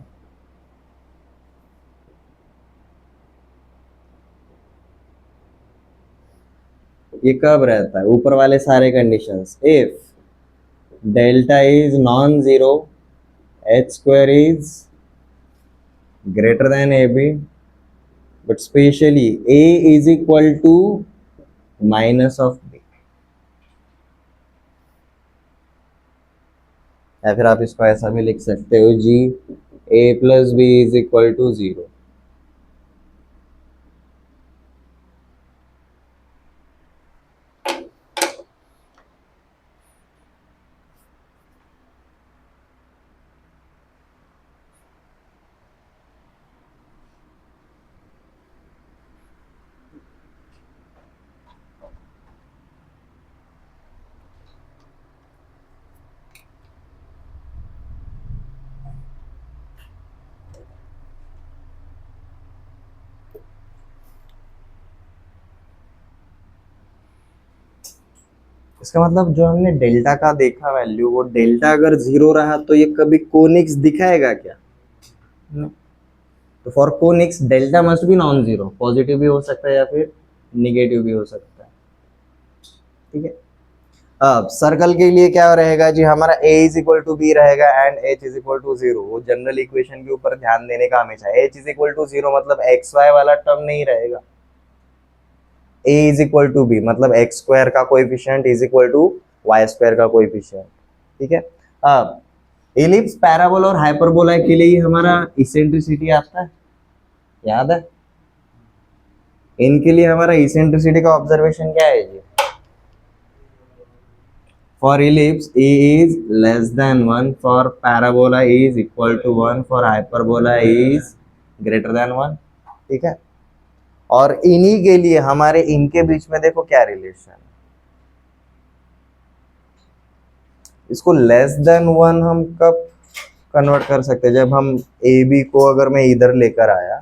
ये कब रहता है? ऊपर वाले सारे conditions, if delta is non zero, H square is greater than A B, but specially A is equal to minus of B. या फिर आप इसको ऐसा भी लिख सकते हो जी, A plus B is equal to zero. इसका मतलब जो हमने डेल्टा का देखा वैल्यू, वो डेल्टा अगर जीरो रहा तो ये कभी कोनिक्स दिखाएगा क्या? No. तो for conics delta must be non zero, positive भी हो सकता है या फिर निगेटिव भी हो सकता है। ठीक है, अब सर्कल के लिए क्या रहेगा जी, हमारा a is equal to B रहेगा and h is equal to zero. वो जनरल इक्वेशन के ऊपर ध्यान देने का हमेशा, h is equal to zero मतलब एक्स वाई वाला टर्म नहीं रहेगा। a is equal to B मतलब एक्स स्क्वायर का coefficient is equal to Y square का कोएफिशिएंट। ठीक है, अब इलिप्स, पैराबोला और हाइपरबोला के लिए हमारा इसेंट्रिसिटी आता है, याद है? इनके लिए हमारा इसेंट्रिसिटी का ऑब्जर्वेशन क्या है जी? For ellipse a is less than 1, for parabola is equal to 1, for hyperbola is greater than 1। ठीक है, और इन्हीं के लिए हमारे इनके बीच में देखो क्या रिलेशन है। इसको लेस देन 1 हम कब कन्वर्ट कर सकते हैं? जब हम ए बी को अगर मैं इधर लेकर आया,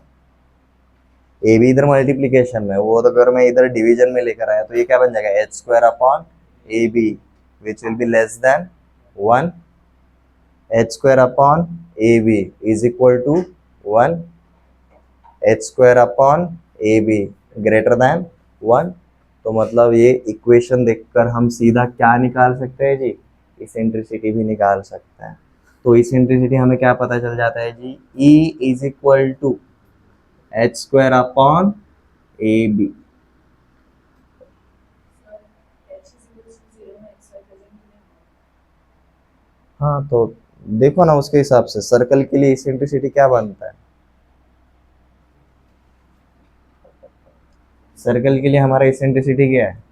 ए बी इधर मल्टीप्लीकेशन में, वो अगर मैं इधर डिवीजन में लेकर आया तो ये क्या बन जाएगा, h square upon a b which will be less than 1, h square upon a b is equal to 1, h square upon a b greater than 1। तो मतलब ये इक्वेशन देखकर हम सीधा क्या निकाल सकते हैं जी, इसेंट्रिसिटी भी निकाल सकते हैं। तो इसेंट्रिसिटी हमें क्या पता चल जाता है जी, E is equal to h square upon a b. हाँ, तो देखो ना उसके हिसाब से सर्कल के लिए इसेंट्रिसिटी क्या बनता है। सर्कल के लिए हमारा इसेंट्रिसिटी क्या है,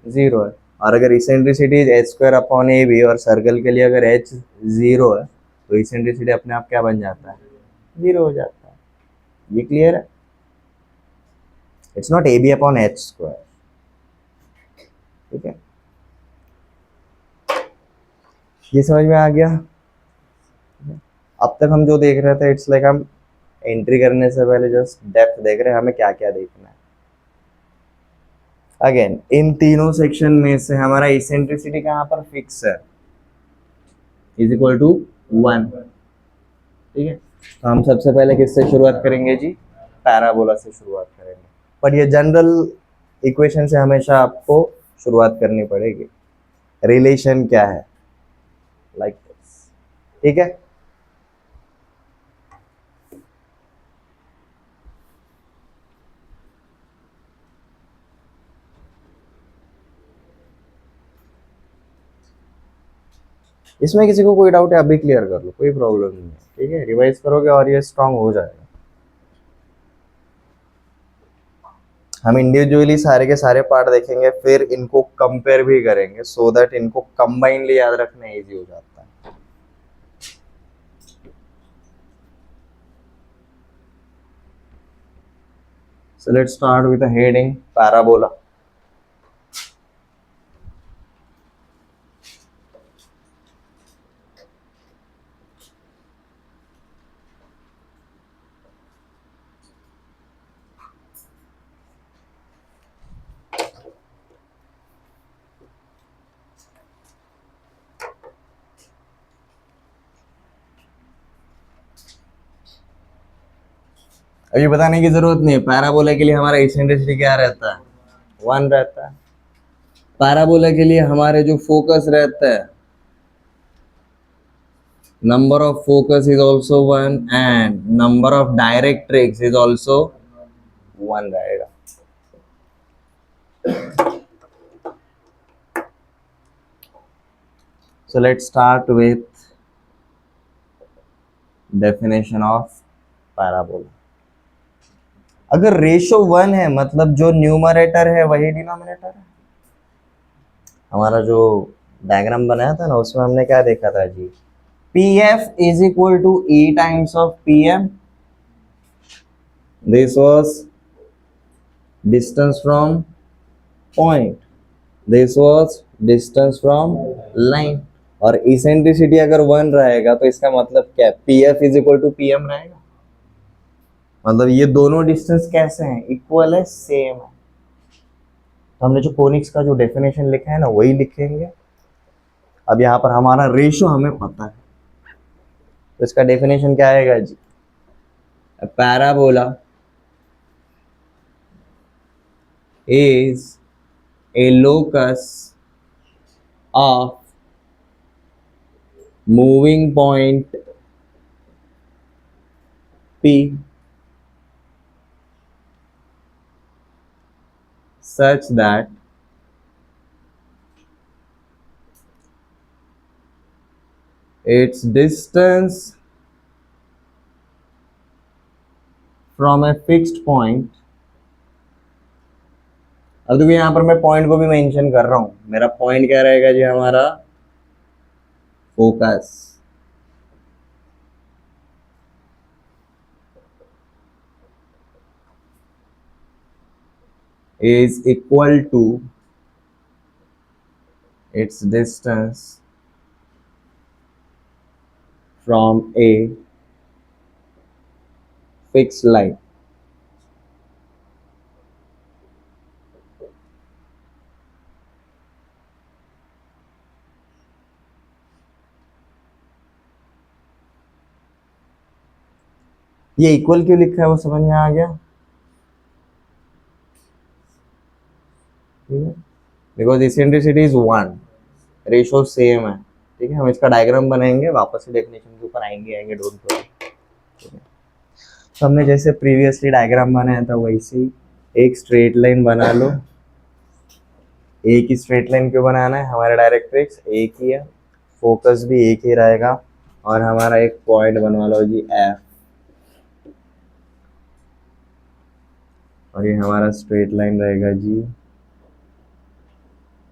जीरो है। और अगर eccentricity h square upon a b और सर्कल के लिए अगर एच जीरो है तो इसेंट्रिसिटी अपने आप क्या बन जाता है, जीरो हो जाता है। ये क्लियर है? It's not a b upon h square. ठीक है, ये समझ में आ गया? अब तक हम जो देख रहे थे इट्स लाइक हम एंट्री करने से पहले जस्ट डेप्थ देख रहे हैं हमें क्या क्या देखना है। अगेन इन तीनों सेक्शन में से हमारा इसेंट्रिसिटी कहाँ पर फिक्स है, इज इक्वल टू 1। ठीक है, तो हम सबसे पहले किससे शुरुआत करेंगे जी, पैराबोला से शुरुआत करेंगे। पर ये जनरल इक्वेशन से हमेशा आपको शुरुआत करनी पड़ेगी। रिलेशन क्या है, लाइक दिस। ठीक है, इसमें किसी को कोई डाउट है अभी क्लियर कर लो, कोई प्रॉब्लम नहीं है। ठीक है, रिवाइज करोगे और ये स्ट्रांग हो जाएगा। हम इंडिविजुअली सारे के सारे पार्ट देखेंगे, फिर इनको कंपेयर भी करेंगे, सो दैट इनको कंबाइनली याद रखना इजी हो जाता है। So let's start with the heading parabola. अभी बताने की जरूरत नहीं, पैराबोला के लिए हमारा एसेंट्रिसिटी क्या रहता है, 1 रहता है। पैराबोला के लिए हमारे जो फोकस रहता है, number of focus is also 1 and number of directrix is also 1 रहेगा। So let's start with definition of parabola. अगर रेशो 1 है मतलब जो न्यूमरेटर है वही डिनोमिनेटर है। हमारा जो डायग्राम बनाया था ना उसमें हमने क्या देखा था जी, PF is equal to E times of PM. This was distance from point, this was distance from line, और इसेंट्रिसिटी अगर 1 रहेगा तो इसका मतलब क्या, PF is equal to PM रहेगा। मतलब ये दोनों डिस्टेंस कैसे हैं, इक्वल है, सेम है। तो हमने जो कोनिक्स का जो डेफिनेशन लिखा है ना वही लिखेंगे। अब यहाँ पर हमारा रेशो हमें पता है, तो इसका डेफिनेशन क्या आएगा जी, parabola is a locus of moving point P such that its distance from a fixed point। अब देखो यहाँ पर मैं पॉइंट को भी मेंशन कर रहा हूँ, मेरा पॉइंट क्या रहेगा जी, हमारा focus is equal to its distance from a fixed line। ये इक्वल क्यों लिखा है वो समझ में आ गया, ठीक है, because eccentricity is 1, ratio same है, ठीक है। हम इसका डायग्राम बनाएंगे, वापस से डेफिनेशन के ऊपर आएंगे, डोंट वरी, ठीक है। तो हमने जैसे प्रीवियसली डायग्राम बनाया था वैसे ही एक स्ट्रेट लाइन बना लो। एक ही स्ट्रेट लाइन क्यों बनाना है, हमारा डायरेक्ट्रिक्स एक ही है, फोकस भी एक ही रहेगा, और हमारा एक पॉइंट बनवा लो जी F, और ये हमारा स्ट्रेट लाइन रहेगा जी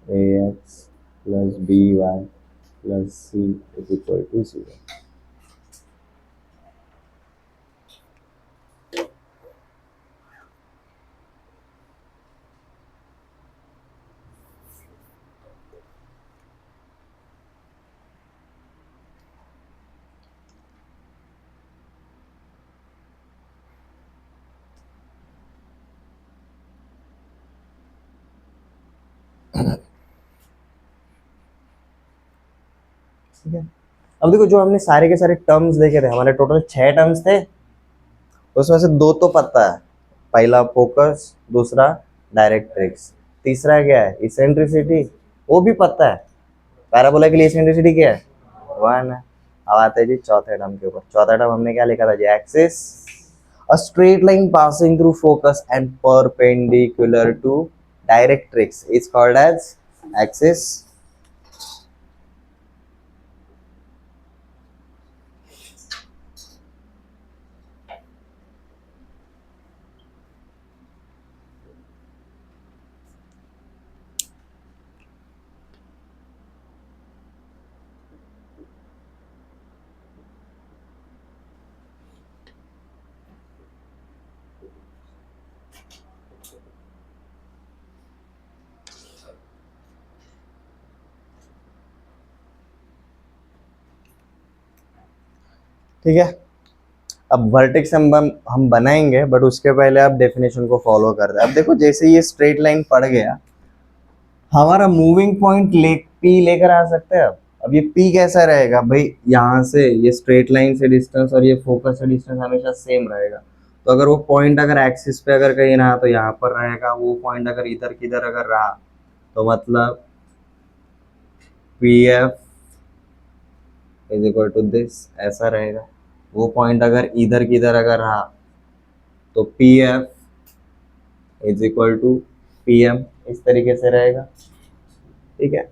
AX plus BY plus C is equal to 0। ठीक है, अब देखो जो हमने सारे के सारे टर्म्स देखे थे, हमारे टोटल 6 टर्म्स थे, उसमें से 2 तो पता है, पहला फोकस, दूसरा डायरेक्ट्रिक्स, तीसरा क्या है, इसेंट्रिसिटी, वो भी पता है। पैराबोला के लिए इसेंट्रिसिटी क्या है, 1 है। अब आते हैं जी चौथे टर्म के ऊपर। चौथा टर्म हमने क्या लिखा था जी, axis, a straight line passing through focus and perpendicular to directrix is called as axis. ठीक है। अब वर्टेक्स हम बनाएंगे, बट उसके पहले आप डेफिनेशन को फॉलो कर रहे हैं। अब देखो जैसे ये स्ट्रेट लाइन पड़ गया, हमारा मूविंग पॉइंट पी लेकर आ सकते हैं। अब ये पी कैसा रहेगा भाई, यहाँ से ये स्ट्रेट लाइन से डिस्टेंस और ये फोकस से डिस्टेंस हमेशा सेम रहेगा। तो अगर वो पॉइंट अगर एक्सिस पे अगर कहीं रहा तो यहाँ पर रहेगा, वो पॉइंट अगर इधर किधर अगर रहा तो मतलब P F is equal to this, ऐसा रहेगा। वो पॉइंट अगर इधर किधर अगर रहा तो P F is equal to P M, इस तरीके से रहेगा। ठीक है,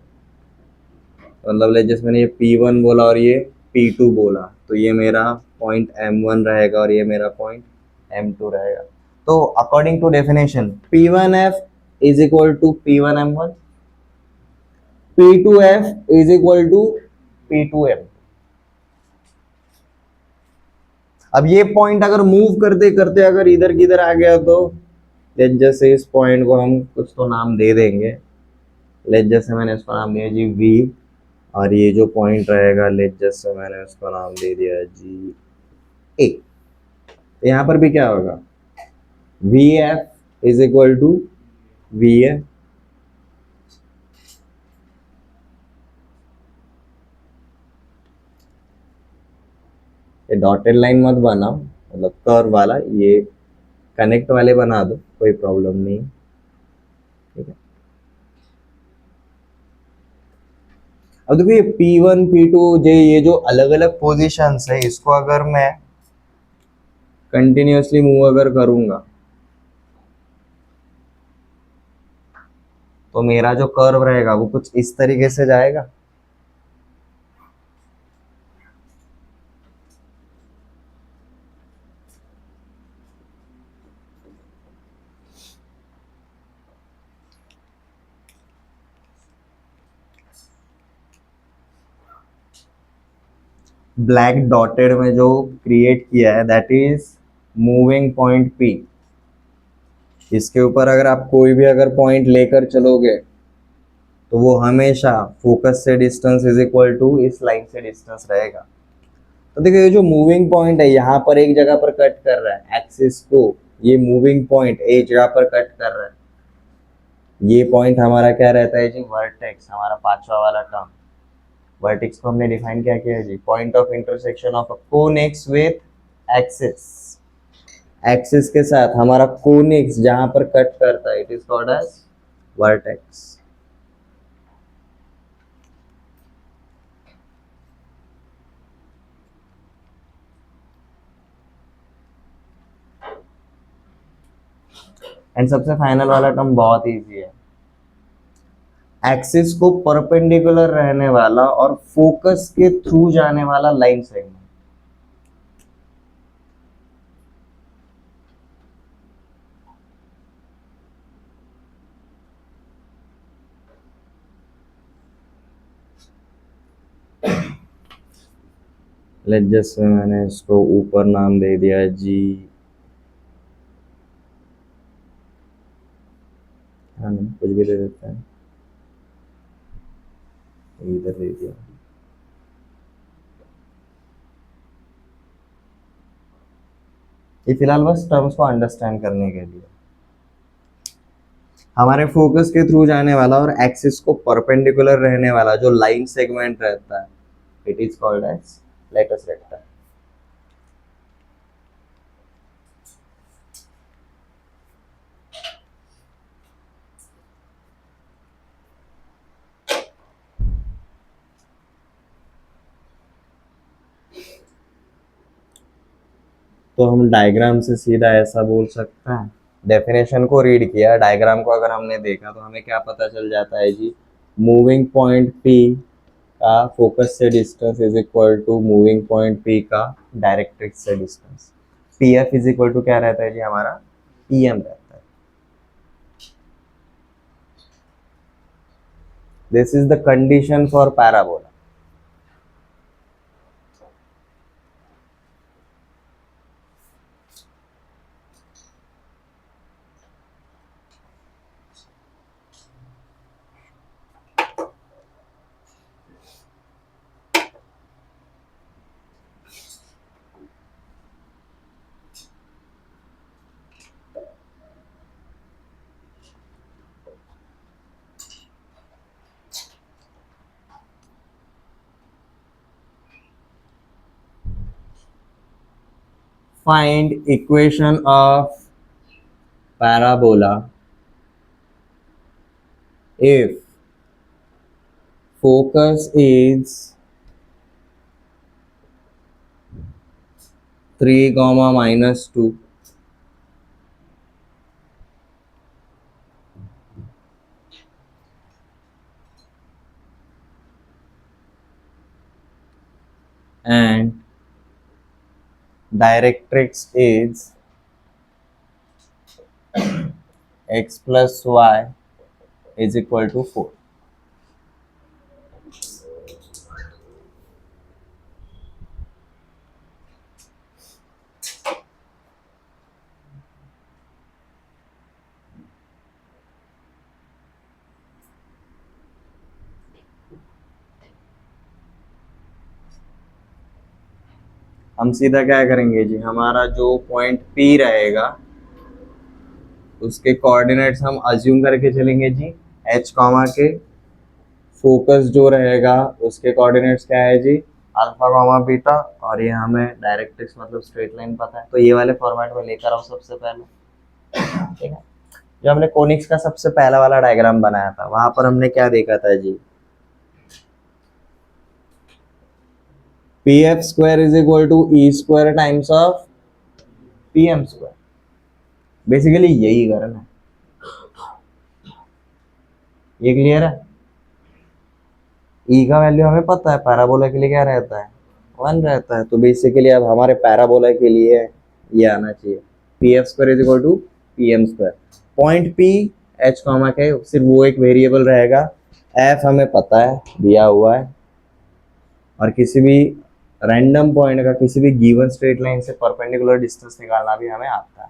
मतलब ले जैसे मैंने ये P1 बोला और ये P2 बोला, तो ये मेरा पॉइंट M1 रहेगा और ये मेरा पॉइंट M2 रहेगा। तो according to definition P1F is equal to P1M1, P2F is equal to P2M। अब ये पॉइंट अगर मूव करते करते अगर इधर किधर आ गया तो लेट जैसे इस पॉइंट को हम कुछ तो नाम दे देंगे। लेट जैसे मैंने इसको नाम दिया जी V, और ये जो पॉइंट रहेगा लेट जैसे मैंने उसको नाम दे दिया जी ए। तो यहाँ पर भी क्या होगा, V F is equal to V A. ये डॉटेड लाइन मत बनाओ, मतलब कर्व वाला, ये कनेक्ट वाले बना दो, कोई प्रॉब्लम नहीं। ठीक है, अब देखो ये P1 P2 ये जो अलग अलग पोजीशंस है, इसको अगर मैं कंटिन्यूअसली मूव अगर करूंगा तो मेरा जो कर्व रहेगा वो कुछ इस तरीके से जाएगा। ब्लैक डॉटेड में जो क्रिएट किया है that is moving point P। इसके ऊपर अगर आप कोई भी अगर पॉइंट लेकर चलोगे तो वो हमेशा फोकस से डिस्टेंस इज इक्वल टू इस लाइन से डिस्टेंस रहेगा। तो देखो ये जो मूविंग पॉइंट है यहाँ पर एक जगह पर कट कर रहा है एक्सिस को, ये मूविंग पॉइंट एक जगह पर कट कर रहा है। ये पॉइंट हमारा क्या रहता है जी, वर्टेक्स, हमारा पांचवा वाला टर्म। वर्टेक्स को हमने डिफाइन क्या किया है जी, point of intersection of a conics with axis. Axis के साथ हमारा कोनेक्स जहां पर कट करता है it is called as vertex. And सबसे फाइनल वाला टर्म बहुत इजी है, एक्सिस को परपेंडिकुलर रहने वाला और फोकस के थ्रू जाने वाला लाइन सेगमेंट। लेट जैसे मैंने इसको ऊपर नाम दे दिया जी, हाँ कुछ भी दे देते हैं, इधर दे दिया। ये फिलहाल बस टर्म्स को अंडरस्टैंड करने के लिए। हमारे फोकस के थ्रू जाने वाला और एक्सिस को परपेंडिकुलर रहने वाला जो लाइन सेगमेंट रहता है it is called as latus vector. तो हम डायग्राम से सीधा ऐसा बोल सकते हैं, डेफिनेशन को रीड किया, डायग्राम को अगर हमने देखा तो हमें क्या पता चल जाता है जी, मूविंग पॉइंट P का फोकस से distance is equal to moving point P का डायरेक्ट्रिक्स से डिस्टेंस। PF इज इक्वल टू क्या रहता है जी, हमारा PM रहता है। This is the condition for parabola. find equation of parabola if focus is 3 comma minus 2 and directrix is x plus y is equal to 4. हम सीधा क्या करेंगे जी, हमारा जो पॉइंट P रहेगा उसके कोऑर्डिनेट्स हम अज्यूम करके चलेंगे जी, h कॉमा के। फोकस जो रहेगा उसके कोऑर्डिनेट्स क्या है जी, अल्फा कॉमा बीटा, और ये हमें डायरेक्ट्रिक्स मतलब स्ट्रेट लाइन पता है, तो ये वाले फॉर्मेट में लेकर आओ सबसे पहले। ठीक है, जो हमने कोनिक्स का सबसे पहला वाला डायग्राम बनाया था वहां पर हमने क्या देखा था जी, P F square is equal to E square times of P M square. Basically यही करना है, ये क्लियर है। ई का वैल्यू हमें पता है, पैराबोला के लिए क्या रहता है, 1 रहता है, तो बेसिकली अब हमारे पैराबोला के लिए ये आना चाहिए, P F square is equal to P M square. Point P h comma k सिर्फ वो एक वेरिएबल रहेगा, एफ हमें पता है दिया हुआ है, और किसी भी रैंडम पॉइंट का किसी भी गिवन स्ट्रेट लाइन से परपेंडिकुलर डिस्टेंस निकालना भी हमें आता है।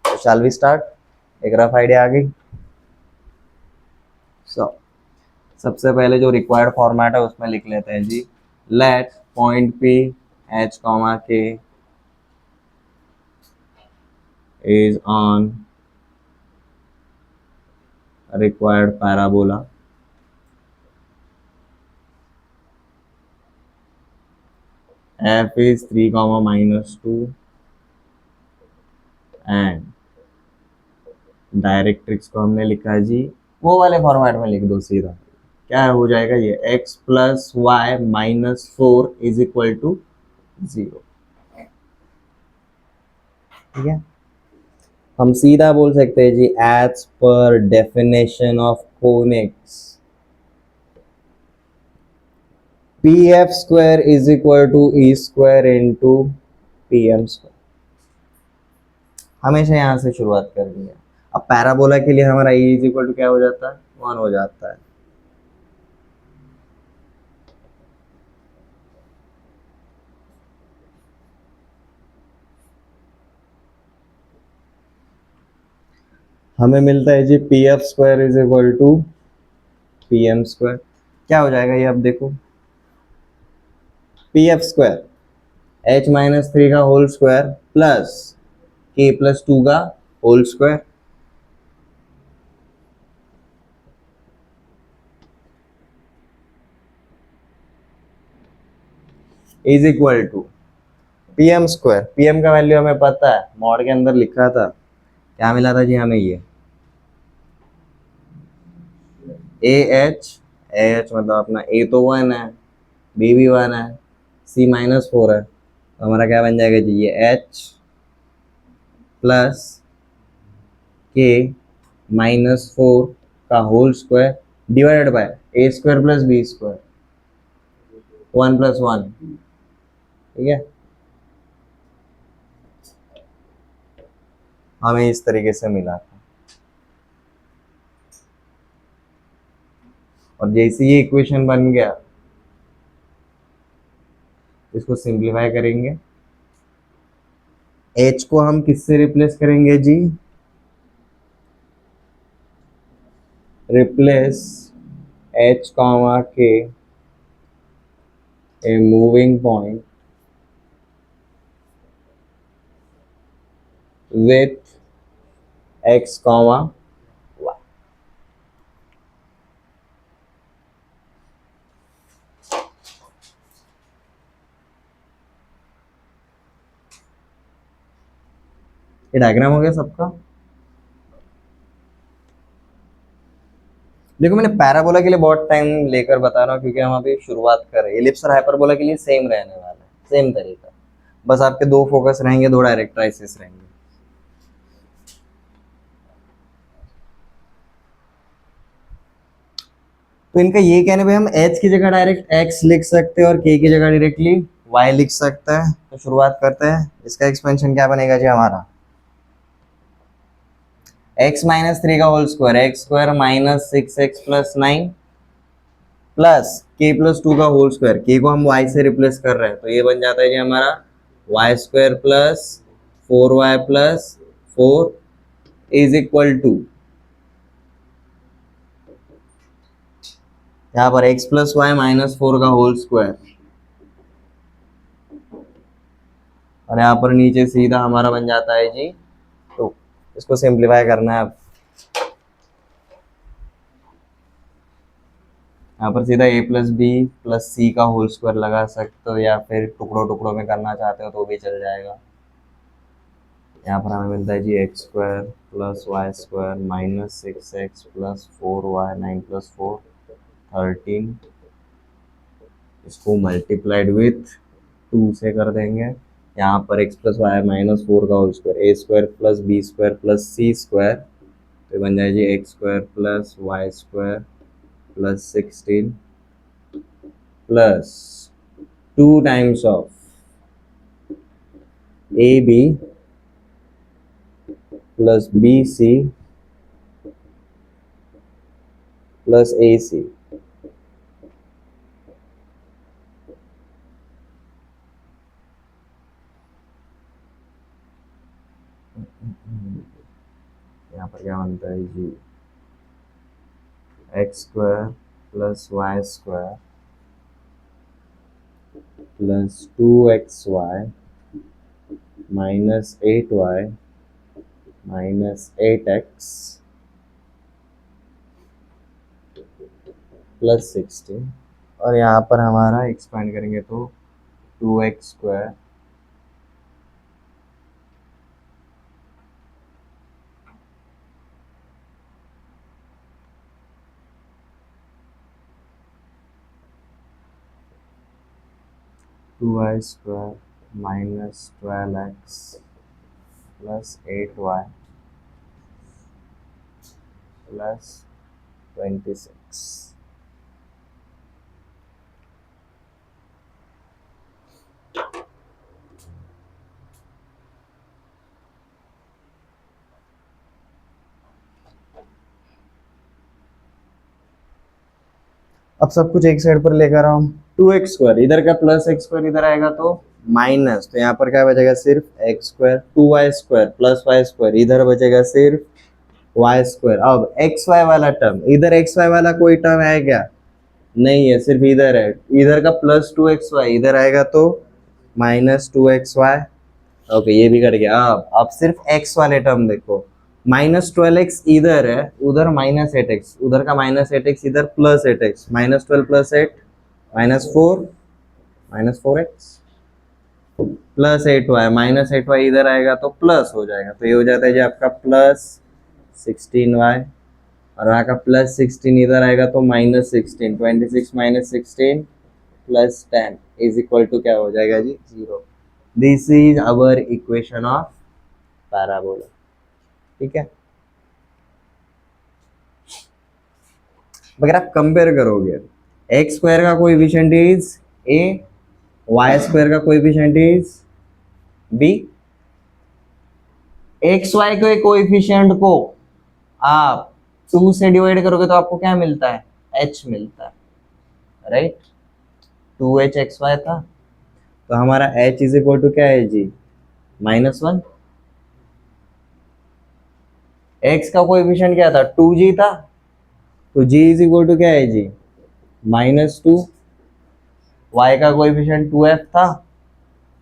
तो शैल वी स्टार्ट, एक रफ आइडिया आ गई। सो सबसे पहले जो रिक्वायर्ड फॉर्मेट है उसमें लिख लेते हैं जी, let point P h comma k is on required parabola f is 3 comma minus 2 and directrix को हमने लिखा है जी, वो वाले फॉर्मेट में लिख दो सीधा, क्या हो जाएगा ये x plus y minus 4 is equal to 0। ठीक है, हम सीधा बोल सकते हैं जी, as per definition of conics P F square is equal to E square into P M square. हमेशा यहाँ से शुरुआत करनी है। अब पैराबोला के लिए हमारा ई इज इक्वल टू क्या हो जाता है, 1 हो जाता है। हमें मिलता है जी P F square is equal to P M square. क्या हो जाएगा ये, अब देखो, P F square h minus 3 का whole square plus k plus 2 का whole square is equal to P M square. P M का वैल्यू हमें पता है, मॉड के अंदर लिखा था, क्या मिला था जी हमें, ये ए एच मतलब अपना ए तो 1 है, बी भी 1 है, सी माइनस 4 है, तो हमारा क्या बन जाएगा जी, ये एच प्लस के माइनस 4 का whole square divided by a square plus B square 1 plus 1। ठीक है, हमें इस तरीके से मिला था, और जैसे ये इक्वेशन बन गया इसको सिंप्लीफाई करेंगे, h को हम किससे रिप्लेस करेंगे जी, रिप्लेस h कॉमा के a moving point with x comma y। ये डायग्राम हो गया सबका। देखो मैंने पैराबोला के लिए बहुत टाइम लेकर बता रहा हूँ क्योंकि हम अभी शुरुआत कर रहे हैं। एलिप्स और हाइपरबोला के लिए सेम रहने वाला है, सेम तरीका, बस आपके दो फोकस रहेंगे, दो डायरेक्ट्राइसिस रहेंगे। तो इनका ये कहने पे हम h की जगह डायरेक्ट x लिख सकते हैं और k की जगह डायरेक्टली y लिख सकते हैं। तो शुरुआत करते हैं। इसका एक्सपेंशन क्या बनेगा जी हमारा, x माइनस 3 का whole square, x square minus 6x plus 9 plus k plus 2 का होल स्क्वायर, k को हम y से रिप्लेस कर रहे हैं तो ये बन जाता है जी हमारा y square plus 4y plus 4 is equal to, यहाँ पर x प्लस वाई माइनस 4 का होल स्क्वायर और यहाँ पर नीचे सीधा हमारा बन जाता है जी, तो इसको सिंप्लीफाई करना है अब। यहाँ पर सीधा a plus B plus C का होल स्क्वायर लगा सकते हो या फिर टुकड़ों टुकड़ों में करना चाहते हो तो भी चल जाएगा। यहाँ पर हमें मिलता है जी x square plus y square minus 6x plus 4y 9 plus 4 13, इसको मल्टीप्लाइड विथ 2 से कर देंगे। यहाँ पर x प्लस वाई माइनस 4 का whole square, a square plus B square plus c square, तो बन जाए जी x square plus y square plus 16 plus 2 times of a b plus b C plus a c. यहाँ पर क्या बनता है जी, x square plus y square plus 2xy minus 8y minus 8x plus 16, और यहाँ पर हमारा एक्सपेंड करेंगे तो 2x square two Y square minus 12x plus 8y plus 26। अब सब कुछ एक साइड पर लेकर आओ, 2x स्क्वायर इधर का प्लस x स्क्वायर इधर आएगा तो माइनस, तो यहाँ पर क्या बचेगा सिर्फ x square, 2y square plus y square इधर बचेगा सिर्फ y स्क्वायर। अब xy वाला टर्म, इधर xy वाला कोई टर्म है क्या, नहीं है, सिर्फ इधर है, इधर का प्लस 2xy इधर आएगा तो माइनस 2xy। ओके ये भी कट गया। अब सिर्फ x वाले टर्म देखो, माइनस 12x इधर है, उधर माइनस 8x, उधर का माइनस 8x इधर plus 8x, minus 12 plus 8 minus 4 minus 4x plus 8y minus 8y इधर आएगा तो प्लस हो जाएगा, तो ये हो जाता है जी आपका प्लस 16y, और वहाँ का प्लस 16 इधर आएगा तो minus 16, 26 minus 16 plus 10 is equal to क्या हो जाएगा जी 0। This is our equation of parabola. ठीक है, अगर आप कंपेयर करोगे एक्स स्क्वायर का coefficient is A, Y square का coefficient is b, x y के कोएफिशिएंट को आप 2 से डिवाइड करोगे तो आपको क्या मिलता है, h मिलता है, राइट। 2h एक्स वाई था तो हमारा h इज इक्वल टू क्या है जी -1। x का कोएफिशिएंट क्या था 2g था, तो g इज इक्वल टू क्या है जी -2। y का कोएफिशिएंट 2f था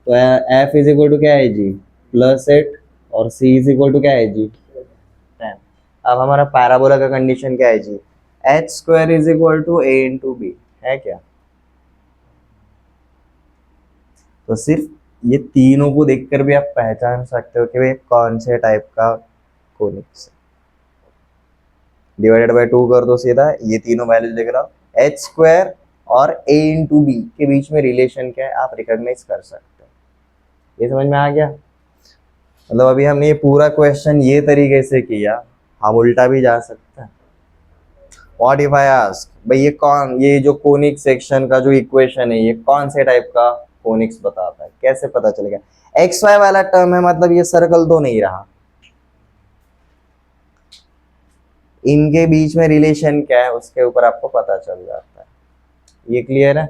तो f इज इक्वल टू क्या है जी +8, और c इज इक्वल टू क्या है जी 10। अब हमारा पैराबोला का कंडीशन क्या है जी, h square is equal to a into b है क्या, तो सिर्फ ये तीनों को देखकर भी आप पहचान सकते हो कि वे कौन से टाइप का कोनिक्स है। डिवाइडेड बाय 2 कर दो सीधा, ये तीनों वैल्यूज लिख रहा हूं। एच स्क्वायर और ए इंटू बी के बीच में रिलेशन क्या है आप रिकॉग्नाइज कर सकते हो। ये समझ में आ गया? मतलब अभी हमने ये पूरा क्वेश्चन ये तरीके से किया, हम उल्टा भी जा सकते हैं। व्हाट इफ आई आस्क, भाई ये जो कोनिक सेक्शन का जो इक्वेशन है ये कौन से टाइप का कोनिक्स बताता है, कैसे पता चलेगा? एक्स वाई वाला टर्म है, मतलब ये सर्कल तो नहीं रहा, इनके बीच में रिलेशन क्या है उसके ऊपर आपको पता चल जाता है। ये क्लियर है?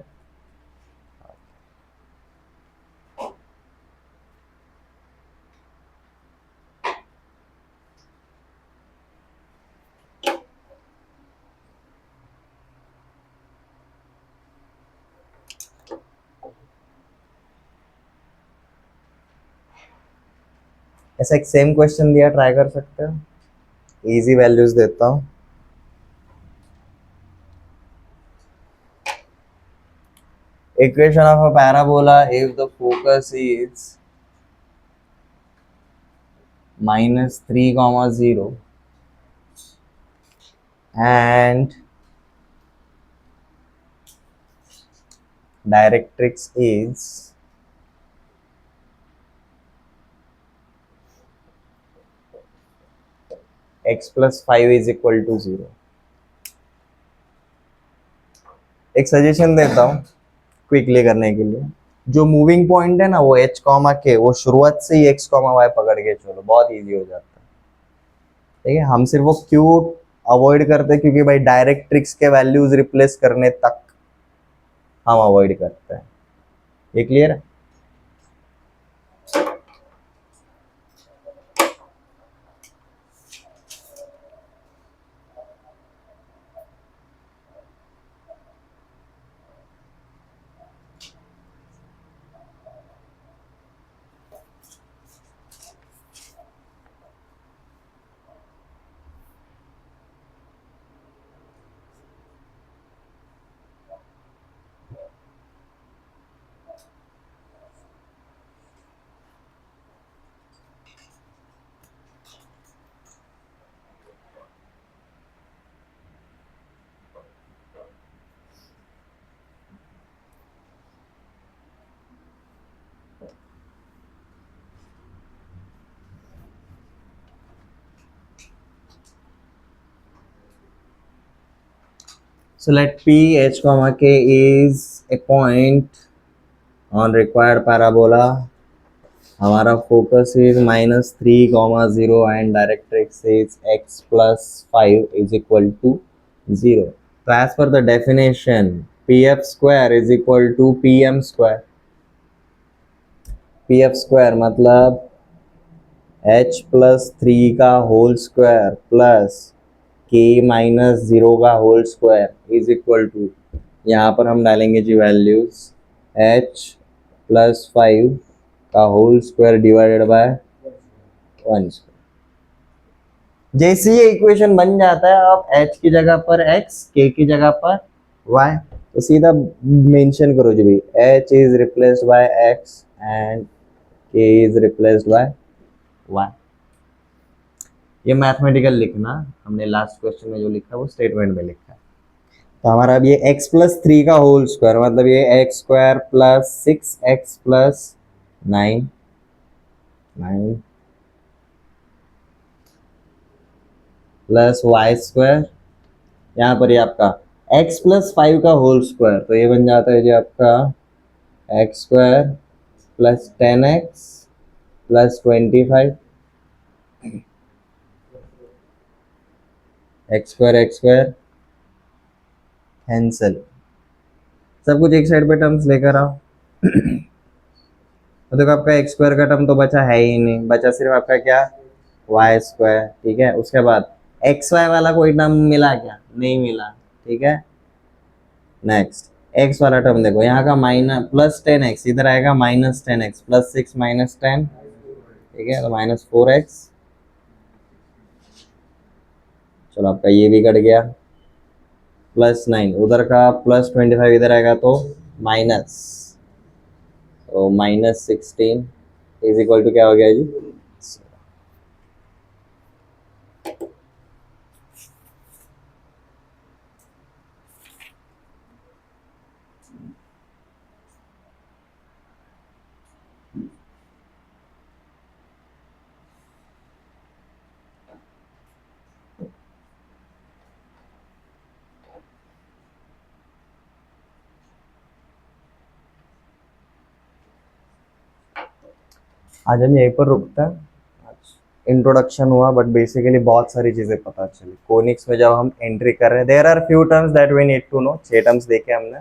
ऐसा एक सेम क्वेश्चन दिया, ट्राई कर सकते हो, इजी वैल्यूज देता हूं। equation of a parabola if the focus is -3, 0 and directrix is x plus 5 is equal to 0। एक सजेशन देता हूँ क्विकली करने के लिए, जो मूविंग पॉइंट है ना वो h कॉमा के, वो शुरुआत से ही x कॉमा y पकड़ के चलो, बहुत इजी हो जाता है। ठीक है, हम सिर्फ वो क्यों अवॉइड करते हैं, क्योंकि भाई डायरेक्ट्रिक्स के वैल्यूज रिप्लेस करने तक हम अवॉइड करते हैं। ये क्लियर है? So let P h comma k is a point on required parabola। हमारा focus is -3, 0 and directrix is x plus 5 is equal to 0। तो as per the definition pf square is equal to pm square। pf square मतलब h plus 3 का whole square plus k minus 0 का whole square is equal to, यहाँ पर हम डालेंगे जी values h plus 5 का whole square divided by 1 square. जैसे ये इक्वेशन बन जाता है, अब h की जगह पर x, k की जगह पर y, तो सीधा मेंशन करो जी भाई h is replaced by x and k is replaced by y। ये मैथमेटिकल लिखना, हमने लास्ट क्वेश्चन में जो लिखा वो स्टेटमेंट में लिखा है। तो हमारा अब ये x प्लस 3 का होल स्क्वायर मतलब ये x square plus 6x plus 9 plus y square, यहाँ पर ये आपका x प्लस 5 का होल स्क्वायर, तो ये बन जाता है जी आपका x square plus 10x plus 25, x square cancel, सब कुछ एक साइड पे टर्म्स लेकर आओ। तो देखो आपका एक्स स्क्वायर का टर्म तो बचा है ही नहीं, बचा सिर्फ आपका क्या वाई स्क्वायर। ठीक है, उसके बाद एक्स वाई वाला कोई टर्म मिला क्या? नहीं मिला। ठीक है, नेक्स्ट एक्स वाला टर्म देखो, यहाँ का माइनस प्लस 10x, इधर आएगा -10x प्लस 6 -10। ठीक है, तो -4x, चलो आपका ये भी कट गया, +9 उधर का, +25 इधर आएगा तो माइनस तो -16 इज इक्वल टू क्या हो गया जी? आज हम यहीं पर रुकते हैं। इंट्रोडक्शन हुआ बट बेसिकली बहुत सारी चीज़ें पता चली। कोनिक्स में जब हम एंट्री कर रहे हैं, there are few terms that we need to know. 6 terms देखे हमने,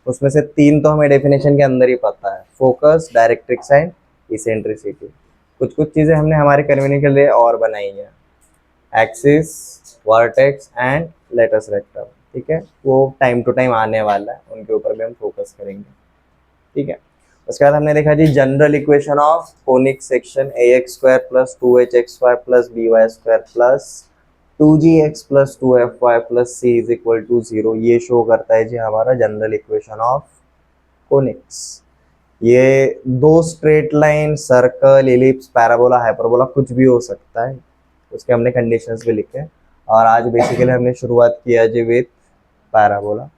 उसमें से 3 तो हमें डेफिनेशन के अंदर ही पता है, फोकस, डायरेक्ट्रिक्स एंड इसेंट्रिसिटी। कुछ कुछ चीज़ें हमने हमारे कन्वीनियंस के लिए और बनाई हैं, axis, vertex and latus rectum. ठीक है, वो टाइम टू टाइम आने वाला है, उनके ऊपर भी हम फोकस करेंगे। ठीक है, उसके बाद हमने देखा जी general equation of conic section ax² plus 2hxy plus by² plus 2gx plus 2fy plus c is equal to 0। ये शो करता है जी हमारा जनरल इक्वेशन ऑफ कोनिक्स। ये दो straight line, circle, ellipse, parabola, hyperbola कुछ भी हो सकता है, उसके हमने कंडीशंस भी लिखे। और आज बेसिकली हमने शुरुआत किया जी विथ पैराबोला।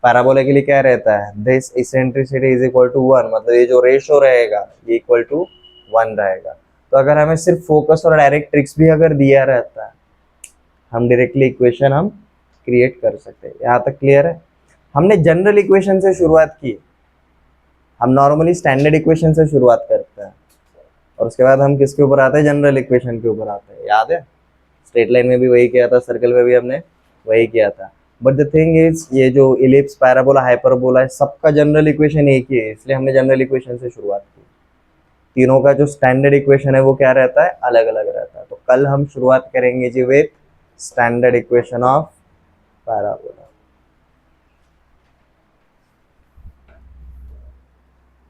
पैराबोला के लिए क्या रहता है, this eccentricity is equal to 1, मतलब ये जो रेशो रहेगा ये इक्वल टू 1 रहेगा। तो अगर हमें सिर्फ फोकस और डायरेक्ट्रिक्स भी अगर दिया रहता है, हम डायरेक्टली इक्वेशन हम क्रिएट कर सकते हैं। यहाँ तक क्लियर है? हमने जनरल इक्वेशन से शुरुआत की। हम नॉर्मली स्टैंडर्ड इक्वेशन से शुरुआत करते हैं और उसके बाद हम किसके ऊपर आते हैं, जनरल इक्वेशन के ऊपर आते हैं। याद है, स्ट्रेट लाइन में भी वही किया था, सर्कल में भी हमने वही किया था। बट द थिंग इज, ये जो इलिप्स, पैराबोला, हाइपरबोला है, सबका जनरल इक्वेशन एक ही है, इसलिए हमने जनरल इक्वेशन से शुरुआत की। तीनों का जो स्टैंडर्ड इक्वेशन है वो क्या रहता है, अलग अलग रहता है। तो कल हम शुरुआत करेंगे जी with standard equation of parabola.